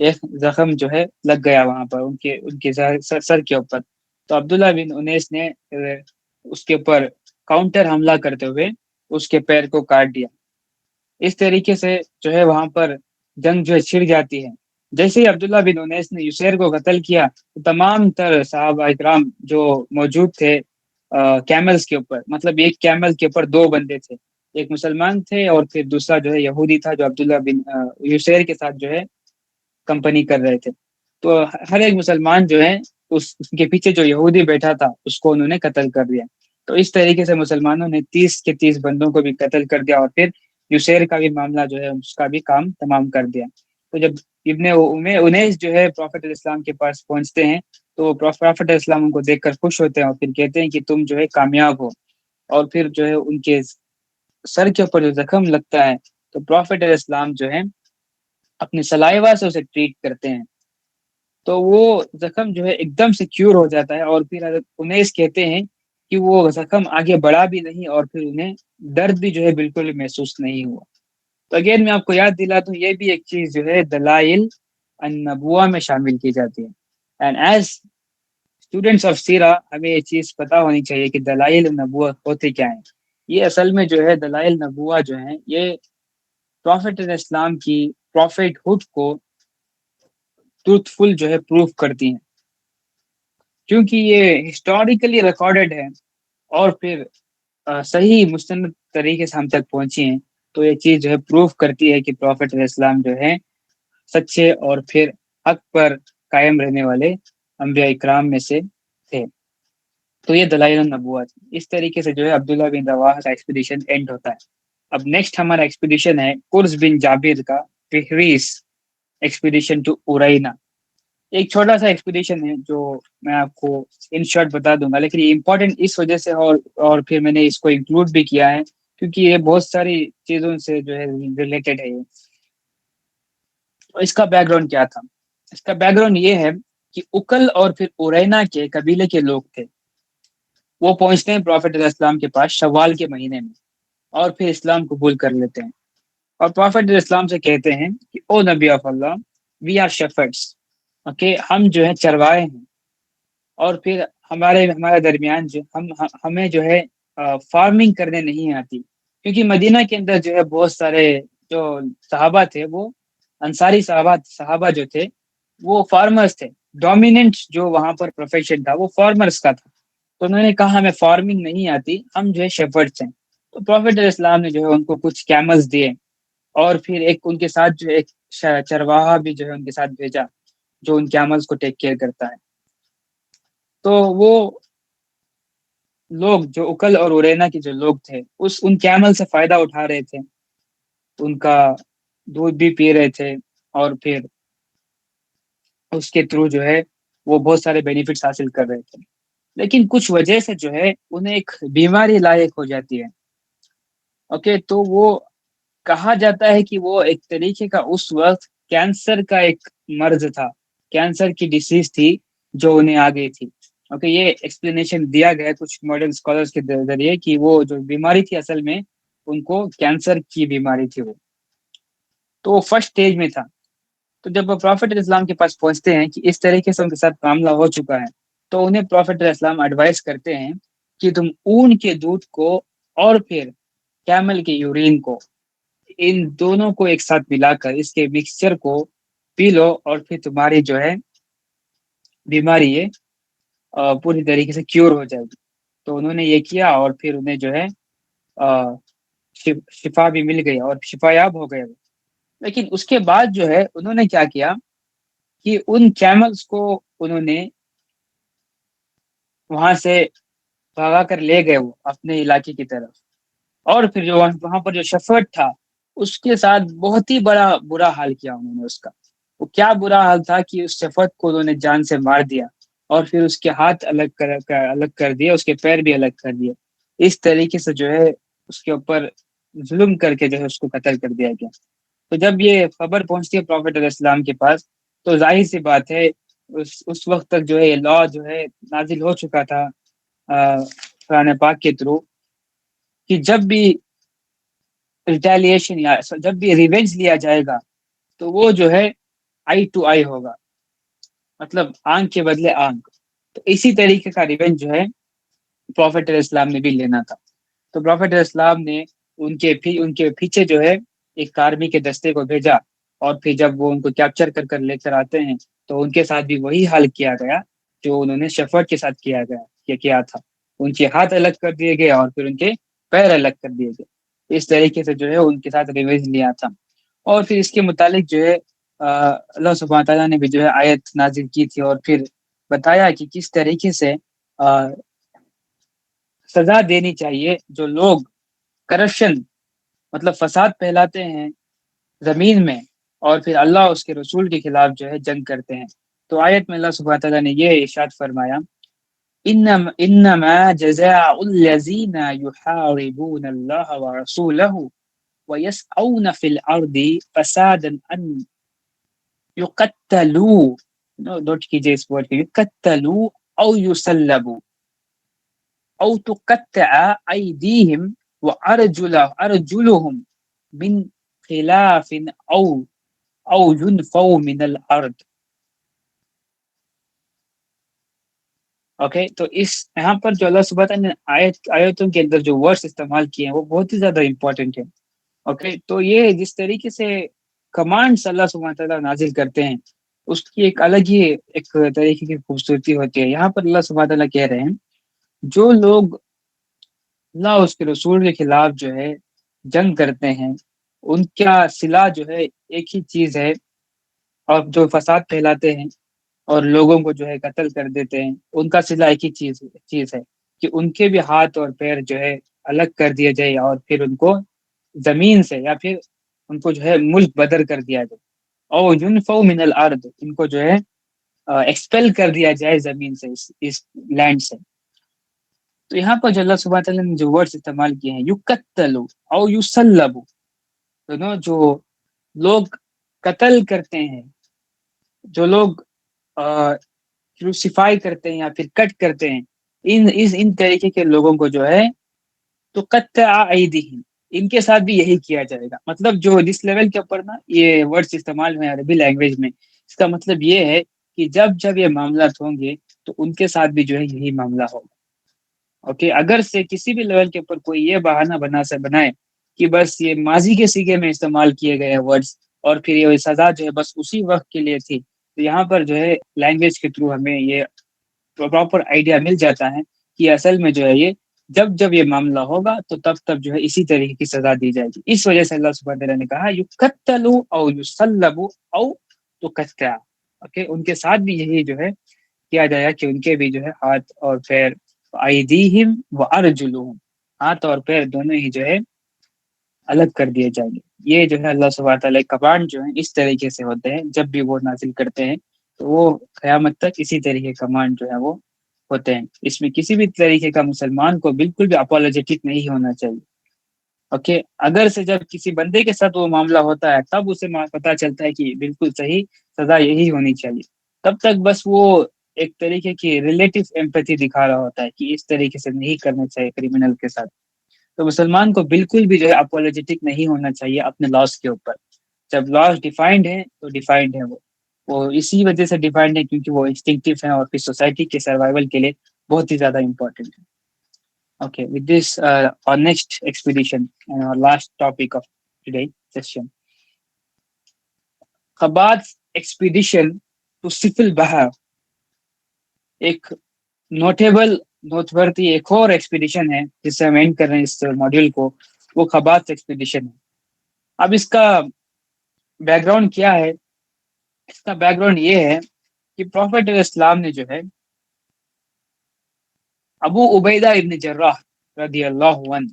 ایک زخم جو ہے لگ گیا وہاں پر ان کے سر کے اوپر. تو عبداللہ بن انیس نے اس کے اوپر کاؤنٹر حملہ کرتے ہوئے اس کے پیر کو کاٹ دیا. اس طریقے سے جو ہے وہاں پر جنگ جو ہے چھڑ جاتی ہے. جیسے ہی عبداللہ بن انیس نے یسیر کو قتل کیا تو تمام تر صحابہ اکرام جو موجود تھے کیملز کے اوپر، مطلب ایک کیمل کے اوپر دو بندے تھے، ایک مسلمان تھے اور پھر دوسرا جو ہے یہودی تھا جو عبداللہ بن یسیر کے ساتھ جو ہے کمپنی کر رہے تھے. تو ہر ایک مسلمان جو ہے اس کے پیچھے جو یہودی بیٹھا تھا اس کو انہوں نے قتل کر دیا. تو اس طریقے سے مسلمانوں نے 30 کے 30 بندوں کو بھی قتل کر دیا اور پھر یسیر کا بھی معاملہ جو ہے اس کا بھی کام تمام کر دیا. تو جب ابن انیس جو ہے پروفیٹ الاسلام کے پاس پہنچتے ہیں تو پروفیٹ الاسلام ان کو دیکھ کر خوش ہوتے ہیں اور پھر کہتے ہیں کہ تم جو ہے کامیاب ہو. اور پھر جو ہے ان کے سر کے اوپر جو زخم لگتا ہے تو پروفیٹ الاسلام جو ہے اپنی سلائیوا سے اسے ٹریٹ کرتے ہیں تو وہ زخم جو ہے ایک دم سے کیور ہو جاتا ہے. اور پھر حضرت انیس کہتے ہیں کہ وہ زخم آگے بڑھا بھی نہیں اور پھر انہیں درد بھی جو ہے بالکل محسوس نہیں ہوا. تو اگین میں آپ کو یاد دلاتا ہوں یہ بھی ایک چیز جو ہے دلائل النبوہ میں شامل کی جاتی ہے. اینڈ ایز اسٹوڈینٹس آف سیرہ ہمیں یہ چیز پتا ہونی چاہیے کہ دلائل النبوہ ہوتے کیا ہیں. یہ اصل میں جو ہے دلائل نبوہ جو ہیں یہ پروفیٹ الاسلام کی پروفیٹ ہوڈ کو ٹروتھ فل جو ہے پروف کرتی ہیں کیونکہ یہ ہسٹوریکلی ریکارڈڈ ہے اور پھر صحیح مستند طریقے سے ہم تک پہنچی ہیں. تو یہ چیز جو ہے پروف کرتی ہے کہ پروفیٹ الاسلام جو ہے سچے اور پھر حق پر قائم رہنے والے انبیاء اکرام میں سے تھے. تو یہ دلائل النبوہ. اس طریقے سے جو ہے عبداللہ بن رواحہ کا ایکسپیڈیشن اینڈ ہوتا ہے. اب نیکسٹ ہمارا ایکسپیڈیشن ہے قرز بن جابر کا فہریس ایکسپیڈیشن ٹو اورینا. ایک چھوٹا سا ایکسپیڈیشن ہے جو میں آپ کو ان شارٹ بتا دوں گا لیکن یہ امپورٹنٹ اس وجہ سے اور پھر میں نے اس کو انکلوڈ بھی کیا ہے کیونکہ یہ بہت ساری چیزوں سے جو ہے ریلیٹڈ ہے. یہ اس کا بیک گراؤنڈ کیا تھا؟ اس کا بیک گراؤنڈ یہ ہے کہ اکل اور پھر اورینا کے قبیلے کے لوگ تھے. وہ پہنچتے ہیں پروفیٹ علیہ السلام کے پاس شوال کے مہینے میں اور پھر اسلام قبول کر لیتے ہیں اور پروفیٹ علیہ السلام سے کہتے ہیں کہ او نبی of Allah we are shepherds. Okay ہم جو ہے چروائے ہیں اور پھر ہمارے درمیان جو ہمیں جو ہے فارمنگ کرنے نہیں آتی کیونکہ مدینہ کے اندر جو ہے بہت سارے جو صحابہ تھے وہ انصاری صحابہ جو تھے وہ فارمرز تھے. ڈومیننٹ جو وہاں پر پروفیشن تھا وہ فارمرز کا تھا. تو انہوں نے کہا ہمیں فارمنگ نہیں آتی ہم جو ہے شیفرڈس ہیں. تو پروفیٹ علیہ السلام نے جو ہے ان کو کچھ کیملز دیے اور پھر ایک ان کے ساتھ جو ایک چرواہا بھی جو ہے ان کے ساتھ بھیجا جو ان کیملز کو ٹیک کیئر کرتا ہے. تو وہ لوگ جو اکل اور اورینا کے جو لوگ تھے ان کیمل سے فائدہ اٹھا رہے تھے، ان کا دودھ بھی پی رہے تھے اور پھر اس کے تھرو جو ہے وہ بہت سارے بینیفٹس حاصل کر رہے تھے. لیکن کچھ وجہ سے جو ہے انہیں ایک بیماری لاحق ہو جاتی ہے. اوکے تو وہ کہا جاتا ہے کہ وہ ایک طریقے کا اس وقت کینسر کا ایک مرض تھا، کینسر کی ڈیسیز تھی جو انہیں آ گئی تھی. اوکے یہ ایکسپلینیشن دیا گیا کچھ ماڈرن اسکالرس کے ذریعے کہ وہ جو بیماری تھی اصل میں ان کو کینسر کی بیماری تھی تو وہ فرسٹ اسٹیج میں تھا. تو جب وہ پروفیٹ اسلام کے پاس پہنچتے ہیں کہ اس طریقے سے ان کے ساتھ معاملہ ہو چکا ہے تو انہیں پروفیٹ اسلام ایڈوائز کرتے ہیں کہ تم اون کے دودھ کو اور پھر کیمل کے یورین کو ان دونوں کو ایک ساتھ ملا کر اس کے مکسچر کو پی لو اور پھر تمہاری جو ہے بیماری یہ پوری طریقے سے کیور ہو جائے گی. تو انہوں نے یہ کیا اور پھر انہیں جو ہے شفا بھی مل گئی اور شفا یاب ہو گئے. لیکن اس کے بعد جو ہے انہوں نے کیا کیا کہ ان کیملز کو انہوں نے وہاں سے بھگا کر لے گئے وہ اپنے علاقے کی طرف اور پھر جو وہاں پر جو شفرد تھا اس کے ساتھ بہت ہی برا حال کیا انہوں نے. اس کا وہ کیا برا حال تھا کہ اس شفرد کو انہوں نے جان سے مار دیا اور پھر اس کے ہاتھ الگ کر دیے، اس کے پیر بھی الگ کر دیے. اس طریقے سے جو ہے اس کے اوپر ظلم کر کے جو ہے اس کو قتل کر دیا گیا. تو جب یہ خبر پہنچتی ہے پروفیٹ علیہ السلام کے پاس تو ظاہر سی بات ہے اس وقت تک جو ہے یہ لا جو ہے نازل ہو چکا تھا قرآن پاک کے تھرو کہ جب بھی ریٹیلیشن یا جب بھی ریونج لیا جائے گا تو وہ جو ہے آئی ٹو آئی ہوگا، مطلب آنکھ کے بدلے آنکھ. تو اسی طریقے کا ریونج جو ہے پروفیٹ علیہ السلام نے بھی لینا تھا. تو پروفیٹ علیہ السلام نے ان کے پیچھے جو ہے ایک آرمی کے دستے کو بھیجا، اور پھر جب وہ ان کو کیپچر کر لے کر آتے ہیں تو ان کے ساتھ بھی وہی حال کیا گیا جو انہوں نے شفاعت کے ساتھ کیا تھا. ان کے ہاتھ الگ کر دیے گئے اور پھر ان کے پیر الگ کر دیے گئے. اس طریقے سے جو ہے ان کے ساتھ ریویج لیا تھا. اور پھر اس کے متعلق جو ہے اللہ سبحانہ تعالیٰ نے بھی جو ہے آیت نازل کی تھی، اور پھر بتایا کہ کس طریقے سے سزا دینی چاہیے جو لوگ کرپشن مطلب فساد پھیلاتے ہیں زمین میں، اور پھر اللہ اس کے رسول کے خلاف جو ہے جنگ کرتے ہیں. تو آیت میں اللہ سبحانہ تعالیٰ نے یہ ارشاد فرمایا، انما جزاء الذین یحاربون اللہ ورسولہ ویسعون فی الارض فسادا ان یقتلوا، نوٹ کیجئے اس ورڈ کو، یقتلوا او یسلبوا او تقطع ایدیہم وارجلہم من خلاف او ينفوا من الارض. اوکے، تو اس یہاں پر جو اللہ سبحانہ نے آیتوں کے اندر جو ورڈز استعمال کیے ہیں وہ بہت ہی زیادہ امپورٹنٹ ہے. اوکے، تو یہ جس طریقے سے کمانڈس اللہ سبحانہ تعالیٰ نازل کرتے ہیں اس کی ایک الگ ہی ایک طریقے کی خوبصورتی ہوتی ہے. یہاں پر اللہ سبحانہ تعالیٰ کہہ رہے ہیں جو لوگ اللہ اس کے رسول کے خلاف جو ہے جنگ کرتے ہیں ان کا صلہ جو ہے ایک ہی چیز ہے، اور جو فساد پھیلاتے ہیں اور لوگوں کو جو ہے قتل کر دیتے ہیں ان کا صلہ ایک ہی چیز ہے کہ ان کے بھی ہاتھ اور پیر جو ہے الگ کر دیا جائے، اور پھر ان کو زمین سے یا پھر ان کو جو ہے ملک بدر کر دیا جائے، او ينفوا من الارض، ان کو جو ہے ایکسپیل کر دیا جائے زمین سے، اس لینڈ سے. تو یہاں پر جو اللہ سبحانہ تعالیٰ نے جو ورڈز استعمال کیے ہیں یقتلوا او یسلبوا، جو لوگ قتل کرتے ہیں، جو لوگ کروسیفائی کرتے ہیں یا پھر کٹ کرتے ہیں، ان طریقے کے لوگوں کو جو ہے تو قطع ایدیہم، ان کے ساتھ بھی یہی کیا جائے گا. مطلب جو جس لیول کے اوپر نا یہ ورڈز استعمال ہوئے عربی لینگویج میں، اس کا مطلب یہ ہے کہ جب یہ معاملات ہوں گے تو ان کے ساتھ بھی جو ہے یہی معاملہ ہوگا. اوکے، اگر سے کسی بھی لیول کے اوپر کوئی یہ بہانہ بنائے کہ بس یہ ماضی کے سیگے میں استعمال کیے گئے ورڈز اور پھر یہ سزا جو ہے بس اسی وقت کے لیے تھی، تو یہاں پر جو ہے لینگویج کے تھرو ہمیں یہ پراپر آئیڈیا مل جاتا ہے کہ اصل میں جو ہے جب یہ معاملہ ہوگا تو تب جو ہے اسی طریقے کی سزا دی جائے گی. اس وجہ سے اللہ سبحانہ تعالیٰ نے کہا یقتلوا او یسلبوا او تقطع. اوکے، ان کے ساتھ بھی یہی جو ہے کیا جائے گا کہ ان کے بھی جو ہے ہاتھ اور پیر، ایدیہم وارجلہم، ہاتھ اور پیر دونوں ہی جو ہے الگ کر دیے جائیں گے. یہ جو ہے اللہ سبحانہ تعالیٰ کمانڈ جو ہے اس طریقے سے ہوتے ہیں جب بھی وہ نازل کرتے ہیں، تو وہ قیامت تک اسی طریقے کمانڈ جو ہے وہ ہوتے ہیں. اس میں کسی بھی طریقے کا مسلمان کو بالکل بھی اپولوجیٹک نہیں ہونا چاہیے. اوکے، اگر سے جب کسی بندے کے ساتھ وہ معاملہ ہوتا ہے تب اسے پتا چلتا ہے کہ بالکل صحیح سزا یہی ہونی چاہیے، تب تک بس وہ ایک طریقے کی ریلیٹو ایمپیتھی دکھا رہا ہوتا ہے کہ اس طریقے سے نہیں کرنا چاہیے کرمنل کے ساتھ. تو مسلمان کو بالکل بھی جو ہے اپولوجیٹک نہیں ہونا چاہیے اپنے لاس کے اوپر. جب لاس ڈیفائنڈ ہے تو ڈیفائنڈ ہے، وہ اسی وجہ سے ڈیفائنڈ ہے کیونکہ وہ انسٹنکٹیو ہیں اور پھر سوسائٹی کے سروائیول کے لیے بہت ہی زیادہ امپورٹنٹ ہے. Okay, with this, our next expedition and our last topic of today's session, Khabat's expedition to Sifil Bahar. ایک نوٹورتھی ایک اور ایکسپیڈیشن ہے جس سے ہم اینڈ کر رہے ہیں اس ماڈیول کو، وہ خبات ایکسپیڈیشن ہے. اب اس کا بیک گراؤنڈ کیا ہے؟ اس کا بیک گراؤنڈ یہ ہے کہ پروفیٹ علیہ السلام نے جو ہے ابو عبیدہ ابن جراح رضی اللہ عنہ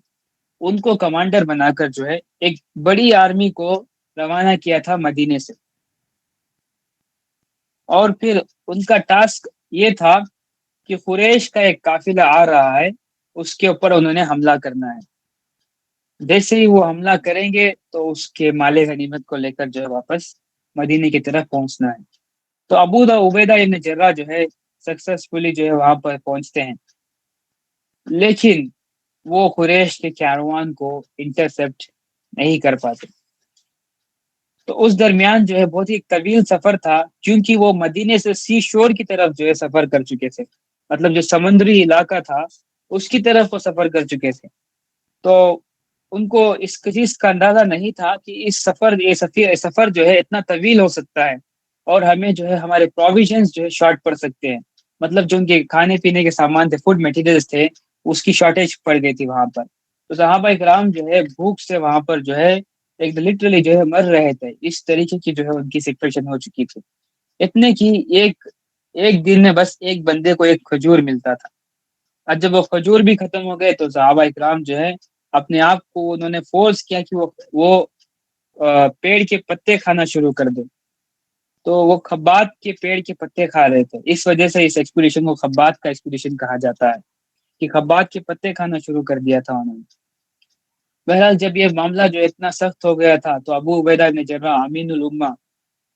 ان کو کمانڈر بنا کر جو ہے ایک بڑی آرمی کو روانہ کیا تھا مدینے سے. اور پھر ان کا ٹاسک یہ تھا کہ قریش کا ایک قافلہ آ رہا ہے، اس کے اوپر انہوں نے حملہ کرنا ہے. جیسے ہی وہ حملہ کریں گے تو اس کے مال غنیمت کو لے کر جو ہے واپس مدینے کی طرف پہنچنا ہے. تو ابو عبیدہ ابن جراح جو ہے سکسیسفلی جو ہے وہاں پر پہنچتے ہیں، لیکن وہ قریش کے کاروان کو انٹرسپٹ نہیں کر پاتے. تو اس درمیان جو ہے بہت ہی طویل سفر تھا، کیونکہ وہ مدینے سے سی شور کی طرف جو ہے سفر کر چکے تھے، مطلب جو سمندری علاقہ تھا اس کی طرف وہ سفر کر چکے تھے۔ تو ان کو اس چیز کا اندازہ نہیں تھا کہ یہ سفر جو ہے اتنا طویل ہو سکتا ہے، اور ہمیں جو ہے ہمارے پروویژنز جو ہے شارٹ پڑ سکتے ہیں، مطلب جو ان کے کھانے پینے کے سامان تھے، فوڈ مٹیریلز تھے، اس کی شارٹیج پڑ گئی تھی وہاں پر۔ تو صحابہ کرام جو ہے بھوک سے وہاں پر جو ہے ایک لٹرلی جو ہے مر رہے تھے، اس طریقے کی جو ہے ان کی سچویشن ہو چکی تھی، اتنے کی ایک ایک دن میں بس ایک بندے کو ایک کھجور ملتا تھا۔ اور جب وہ کھجور بھی ختم ہو گئے تو صحابہ کرام جو ہے اپنے آپ کو انہوں نے فورس کیا کہ وہ پیڑ کے پتے کھانا شروع کر دے۔ تو وہ خبات کے پیڑ کے پتے کھا رہے تھے، اس وجہ سے اس ایکسپیڈیشن کو خبات کا ایکسپیڈیشن کہا جاتا ہے، کہ خبات کے پتے کھانا شروع کر دیا تھا انہوں نے۔ بہرحال جب یہ معاملہ جو اتنا سخت ہو گیا تھا تو ابو عبیدہ بن جراح امین الامہ،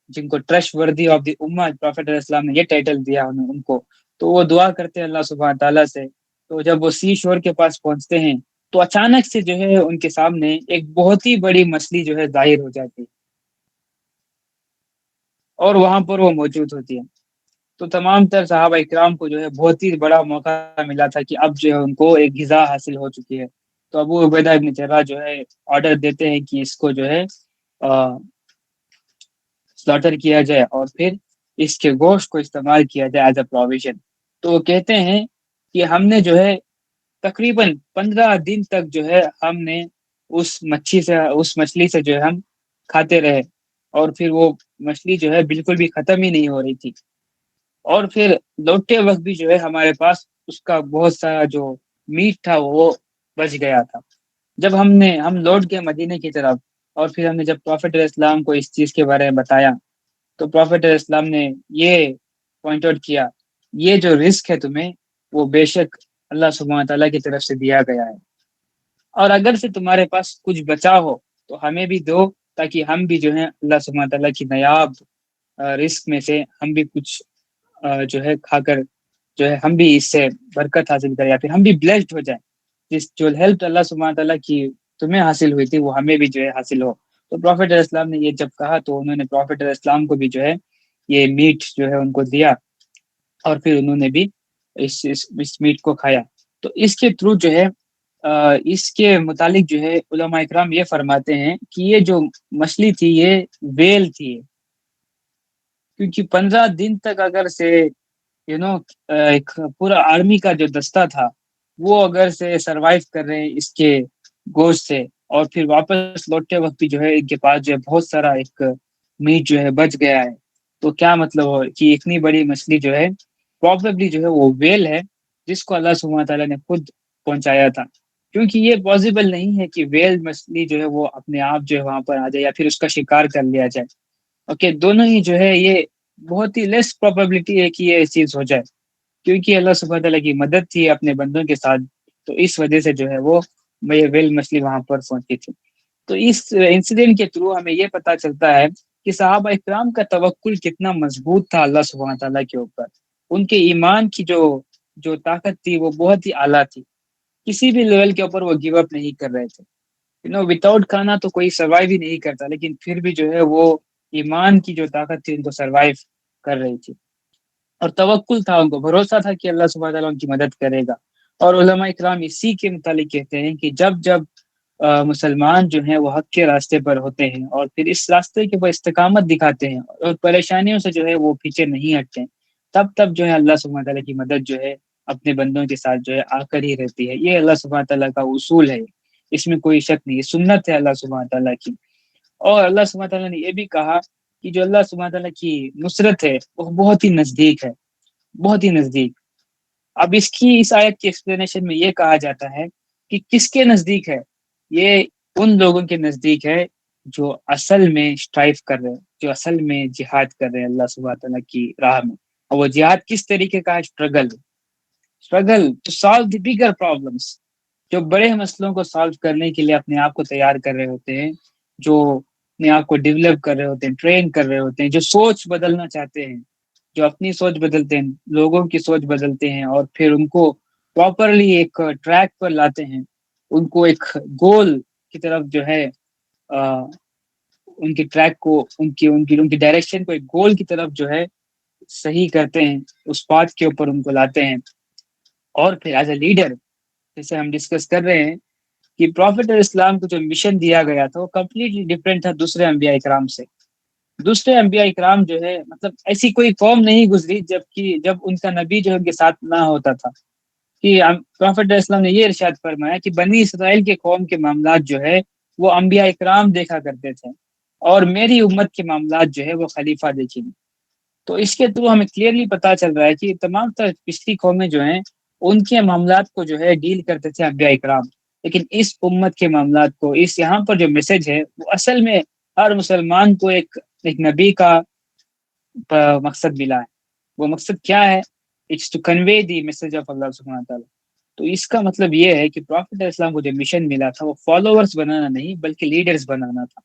جن کو ٹرسٹ وردی آف دی امہ پروفیٹ علیہ السلام نے یہ ٹائٹل دیا ان کو، تو وہ دعا کرتے ہیں اللہ سبحانہ تعالیٰ سے۔ تو جب وہ سی شور کے پاس پہنچتے ہیں تو اچانک سے جو ہے ان کے سامنے ایک بہت ہی بڑی مچھلی جو ہے ظاہر ہو جاتی ہے، اور وہاں پر وہ موجود ہوتی ہے۔ تو تمام تر صحابہ اکرام کو جو ہے بہت ہی بڑا موقع ملا تھا کہ اب جو ہے ان کو ایک غذا حاصل ہو چکی ہے۔ تو ابو عبیدہ بن جراح جو ہے آرڈر دیتے ہیں کہ اس کو جو ہے سلاٹر کیا جائے اور پھر اس کے گوشت کو استعمال کیا جائے ایز اے پروویژن۔ تو وہ کہتے ہیں کہ ہم نے جو ہے تقریباً 15 دن تک جو ہے ہم نے اس مچھلی سے جو ہے ہم کھاتے رہے، اور پھر وہ مچھلی جو ہے بالکل بھی ختم ہی نہیں ہو رہی تھی، اور پھر لوٹتے وقت بھی جو ہے ہمارے پاس اس کا بہت سارا جو میٹ تھا وہ بچ گیا تھا۔ جب ہم لوٹ گئے مدینے کی طرف، اور پھر ہم نے جب پروفیٹ علیہ السلام کو اس چیز کے بارے میں بتایا تو پروفیٹ علیہ السلام نے یہ پوائنٹ آؤٹ کیا، یہ جو رزق ہے تمہیں وہ بے شک اللہ سبحانہ تعالیٰ کی طرف سے دیا گیا ہے، اور اگر سے تمہارے پاس کچھ بچا ہو تو ہمیں بھی دو، تاکہ ہم بھی جو ہے اللہ سبحانہ تعالیٰ کی نایاب رزق میں سے ہم بھی کچھ جو ہے کھا کر جو ہے ہم بھی اس سے برکت حاصل کریں، یا پھر ہم بھی بلیسڈ ہو جائیں، جس جو ہیلپ اللہ سبحانہ تعالیٰ کی تمہیں حاصل ہوئی تھی وہ ہمیں بھی جو ہے حاصل ہو۔ تو پروفیٹ علیہ السلام نے یہ جب کہا تو انہوں نے پروفیٹ علیہ السلام کو بھی جو ہے یہ میٹ جو ہے ان کو دیا، اور پھر انہوں نے بھی اس میٹ کو کھایا۔ تو اس کے تھرو جو ہے اس کے متعلق جو ہے علماء اکرام یہ فرماتے ہیں کہ یہ جو مچھلی تھی یہ ویل تھی، کیونکہ 15 دن تک اگر سے ایک پورا آرمی کا جو دستہ تھا وہ اگر سے سروائیو کر رہے ہیں اس کے گوشت سے، اور پھر واپس لوٹتے وقت بھی جو ہے ان کے پاس جو ہے بہت سارا ایک میٹ جو ہے بچ گیا ہے، تو کیا مطلب ہو کہ اتنی بڑی مچھلی جو ہے پروبیبلی جو ہے وہ ویل ہے، جس کو اللہ سبحانہ تعالیٰ نے خود پہنچایا تھا، کیونکہ یہ پاسبل نہیں ہے کہ ویل مچھلی جو ہے وہ اپنے آپ جو ہے وہاں پر آ جائے یا پھر اس کا شکار کر لیا جائے۔ اوکے، دونوں ہی جو ہے یہ بہت ہی لیس پروبیبلٹی ہے کہ یہ چیز ہو جائے، کیونکہ اللہ سبحانہ تعالیٰ کی مدد تھی اپنے بندوں کے ساتھ، تو اس وجہ سے جو ہے وہ ویل مچھلی وہاں پر پہنچی تھی۔ تو اس انسیڈنٹ کے تھرو ہمیں یہ پتا چلتا ہے کہ صحابہ اکرام کا توکل کتنا مضبوط تھا اللہ سبحانہ تعالیٰ کے اوپر، ان کے ایمان کی جو طاقت تھی وہ بہت ہی اعلیٰ تھی، کسی بھی لیول کے اوپر وہ گیو اپ نہیں کر رہے تھے۔ وداؤٹ کھانا تو کوئی سروائیو ہی نہیں کرتا، لیکن پھر بھی جو ہے وہ ایمان کی جو طاقت تھی ان کو سروائیو کر رہی تھی، اور توکل تھا، ان کو بھروسہ تھا کہ اللہ سبحانہ تعالیٰ ان کی مدد کرے گا۔ اور علماء اکرام اسی کے متعلق کہتے ہیں کہ جب مسلمان جو ہیں وہ حق کے راستے پر ہوتے ہیں اور پھر اس راستے کے اوپر استقامت دکھاتے ہیں اور پریشانیوں سے جو ہے وہ پیچھے نہیں ہٹتے، تب جو ہے اللہ سبحانہ تعالیٰ کی مدد جو ہے اپنے بندوں کے ساتھ جو ہے آ کر ہی رہتی ہے۔ یہ اللہ سبحانہ تعالیٰ کا اصول ہے، اس میں کوئی شک نہیں، سنت ہے اللہ سبحانہ تعالیٰ کی۔ اور اللہ سبحانہ تعالیٰ نے یہ بھی کہا کہ جو اللہ سبحانہ تعالیٰ کی نصرت ہے وہ بہت ہی نزدیک ہے، بہت ہی نزدیک۔ اب اس آیت کی ایکسپلینیشن میں یہ کہا جاتا ہے کہ کس کے نزدیک ہے، یہ ان لوگوں کے نزدیک ہے جو اصل میں اسٹرائیو کر رہے ہیں، جو اصل میں جہاد کر رہے ہیں اللہ سبحانہ تعالیٰ کی راہ میں۔ اور وہ جہاد کس طریقے کا ہے؟ Struggle to solve the bigger problems, جو بڑے مسئلوں کو سالو کرنے کے لیے اپنے آپ کو تیار کر رہے ہوتے ہیں، جو اپنے آپ کو ڈیولپ کر رہے ہوتے ہیں، ٹرین کر رہے ہوتے ہیں، جو سوچ بدلنا چاہتے ہیں، جو اپنی سوچ بدلتے ہیں، لوگوں کی سوچ بدلتے ہیں، اور پھر ان کو پراپرلی ایک ٹریک پر لاتے ہیں، ان کو ایک گول کی طرف جو ہے ان کی ٹریک کو ان کی ڈائریکشن کو ایک گول کی طرف جو ہے صحیح کرتے ہیں، اس پاتھ کے اوپر ان کو لاتے ہیں. اور پھر ایز اے لیڈر جیسے ہم ڈسکس کر رہے ہیں کہ پروفیٹ علیہ السلام کو جو مشن دیا گیا تھا وہ کمپلیٹلی ڈفرینٹ تھا دوسرے انبیاء اکرام سے. دوسرے انبیاء اکرام جو ہے مطلب ایسی کوئی قوم نہیں گزری جب ان کا نبی جو ہے ان کے ساتھ نہ ہوتا تھا. کہ پروفیٹ علیہ السلام نے یہ ارشاد فرمایا کہ بنی اسرائیل کے قوم کے معاملات جو ہے وہ انبیاء اکرام دیکھا کرتے تھے، اور میری امت کے معاملات جو ہے وہ خلیفہ دیکھیں گے. تو اس کے تھرو ہمیں کلیئرلی پتا چل رہا ہے کہ تمام تر پچھلی قومیں جو ہیں ان کے معاملات کو جو ہے ڈیل کرتے تھے انبیاء اکرام، لیکن اس امت کے معاملات کو اس یہاں پر جو میسج ہے وہ اصل میں ہر مسلمان کو ایک نبی کا مقصد ملا ہے. وہ مقصد کیا ہے؟ It's to convey the message of Allah سبحانہ تعالیٰ. تو اس کا مطلب یہ ہے کہ پروفیٹ علیہ السلام کو جو مشن ملا تھا وہ فالوورز بنانا نہیں بلکہ لیڈرز بنانا تھا،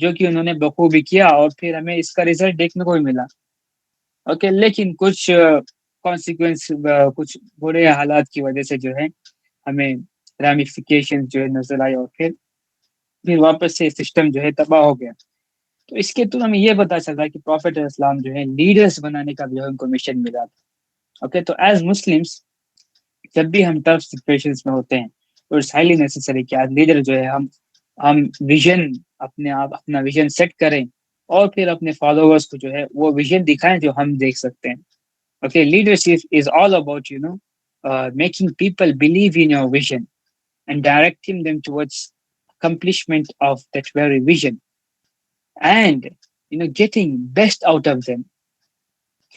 جو کہ انہوں نے بخوبی کیا، اور پھر ہمیں اس کا رزلٹ دیکھنے کو بھی ملا. اوکے، لیکن کچھ کانسیکوینس، کچھ برے حالات کی وجہ سے جو ہے ہمیں ریمیفیکیشن جو ہے نظر آئے، اور پھر واپس سے سسٹم جو ہے تباہ ہو گیا. تو اس کے تو ہمیں یہ پتا چل رہا ہے کہ پروفیٹ علیہ السلام جو ہے لیڈرز بنانے کا جو ہے ان کو مشن ملا تھا. اوکے، تو ایز مسلمس جب بھی ہم ٹف سچویشنز میں ہوتے ہیں تو اٹس ہائیلی نیسیسری کہ ایز لیڈر جو ہے ہم ویژن اپنا ویژن سیٹ کریں، اور پھر اپنے فالوورز کو جو ہے وہ ویژن دکھائیں جو ہم دیکھ سکتے ہیں. Okay, leadership is all about making people believe in your vision and directing them towards accomplishment of that very vision, and getting best out of them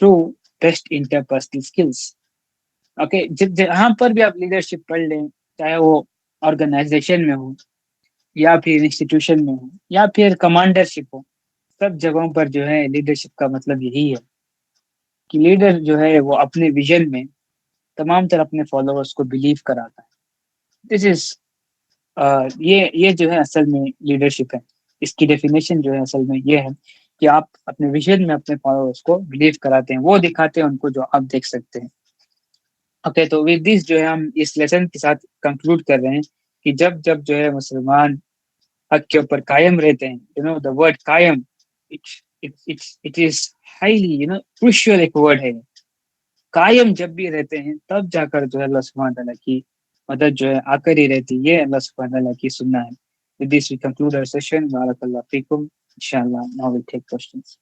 through best interpersonal skills. Okay, جہاں پر بھی آپ leadership پڑھ لیں، چاہے وہ organization میں ہو یا پھر انسٹیٹیوشن میں ہو یا پھر کمانڈرشپ ہو، سب جگہوں پر جو ہے لیڈرشپ کا مطلب یہی ہے کہ لیڈر جو ہے وہ اپنے ویژن میں تمام طرح اپنے فالوورز کو بلیو کراتا ہے. دس از یہ جو ہے اصل میں لیڈرشپ ہے. اس کی ڈیفینیشن جو ہے اصل میں یہ ہے کہ آپ اپنے ویژن میں اپنے فالوورز کو بلیو کراتے ہیں، وہ دکھاتے ہیں ان کو جو آپ دیکھ سکتے ہیں. اوکے، تو ود دس جو ہے ہم اس لیسن کے ساتھ کنکلوڈ کر رہے ہیں کہ جب جو ہے مسلمان حق کے اوپر قائم رہتے ہیں، دا ورڈ قائم اٹ از ہائیلی کروشل ایک ورڈ ہے. قائم جب بھی رہتے ہیں تب جا کر جو ہے اللہ سبحانہ تعالیٰ کی مدد جو ہے آ کر ہی رہتی. یہ اللہ سبحانہ تعالیٰ کی سننا ہے. With this we conclude our session. بارک اللہ فیکم. انشاءاللہ now we'll take questions.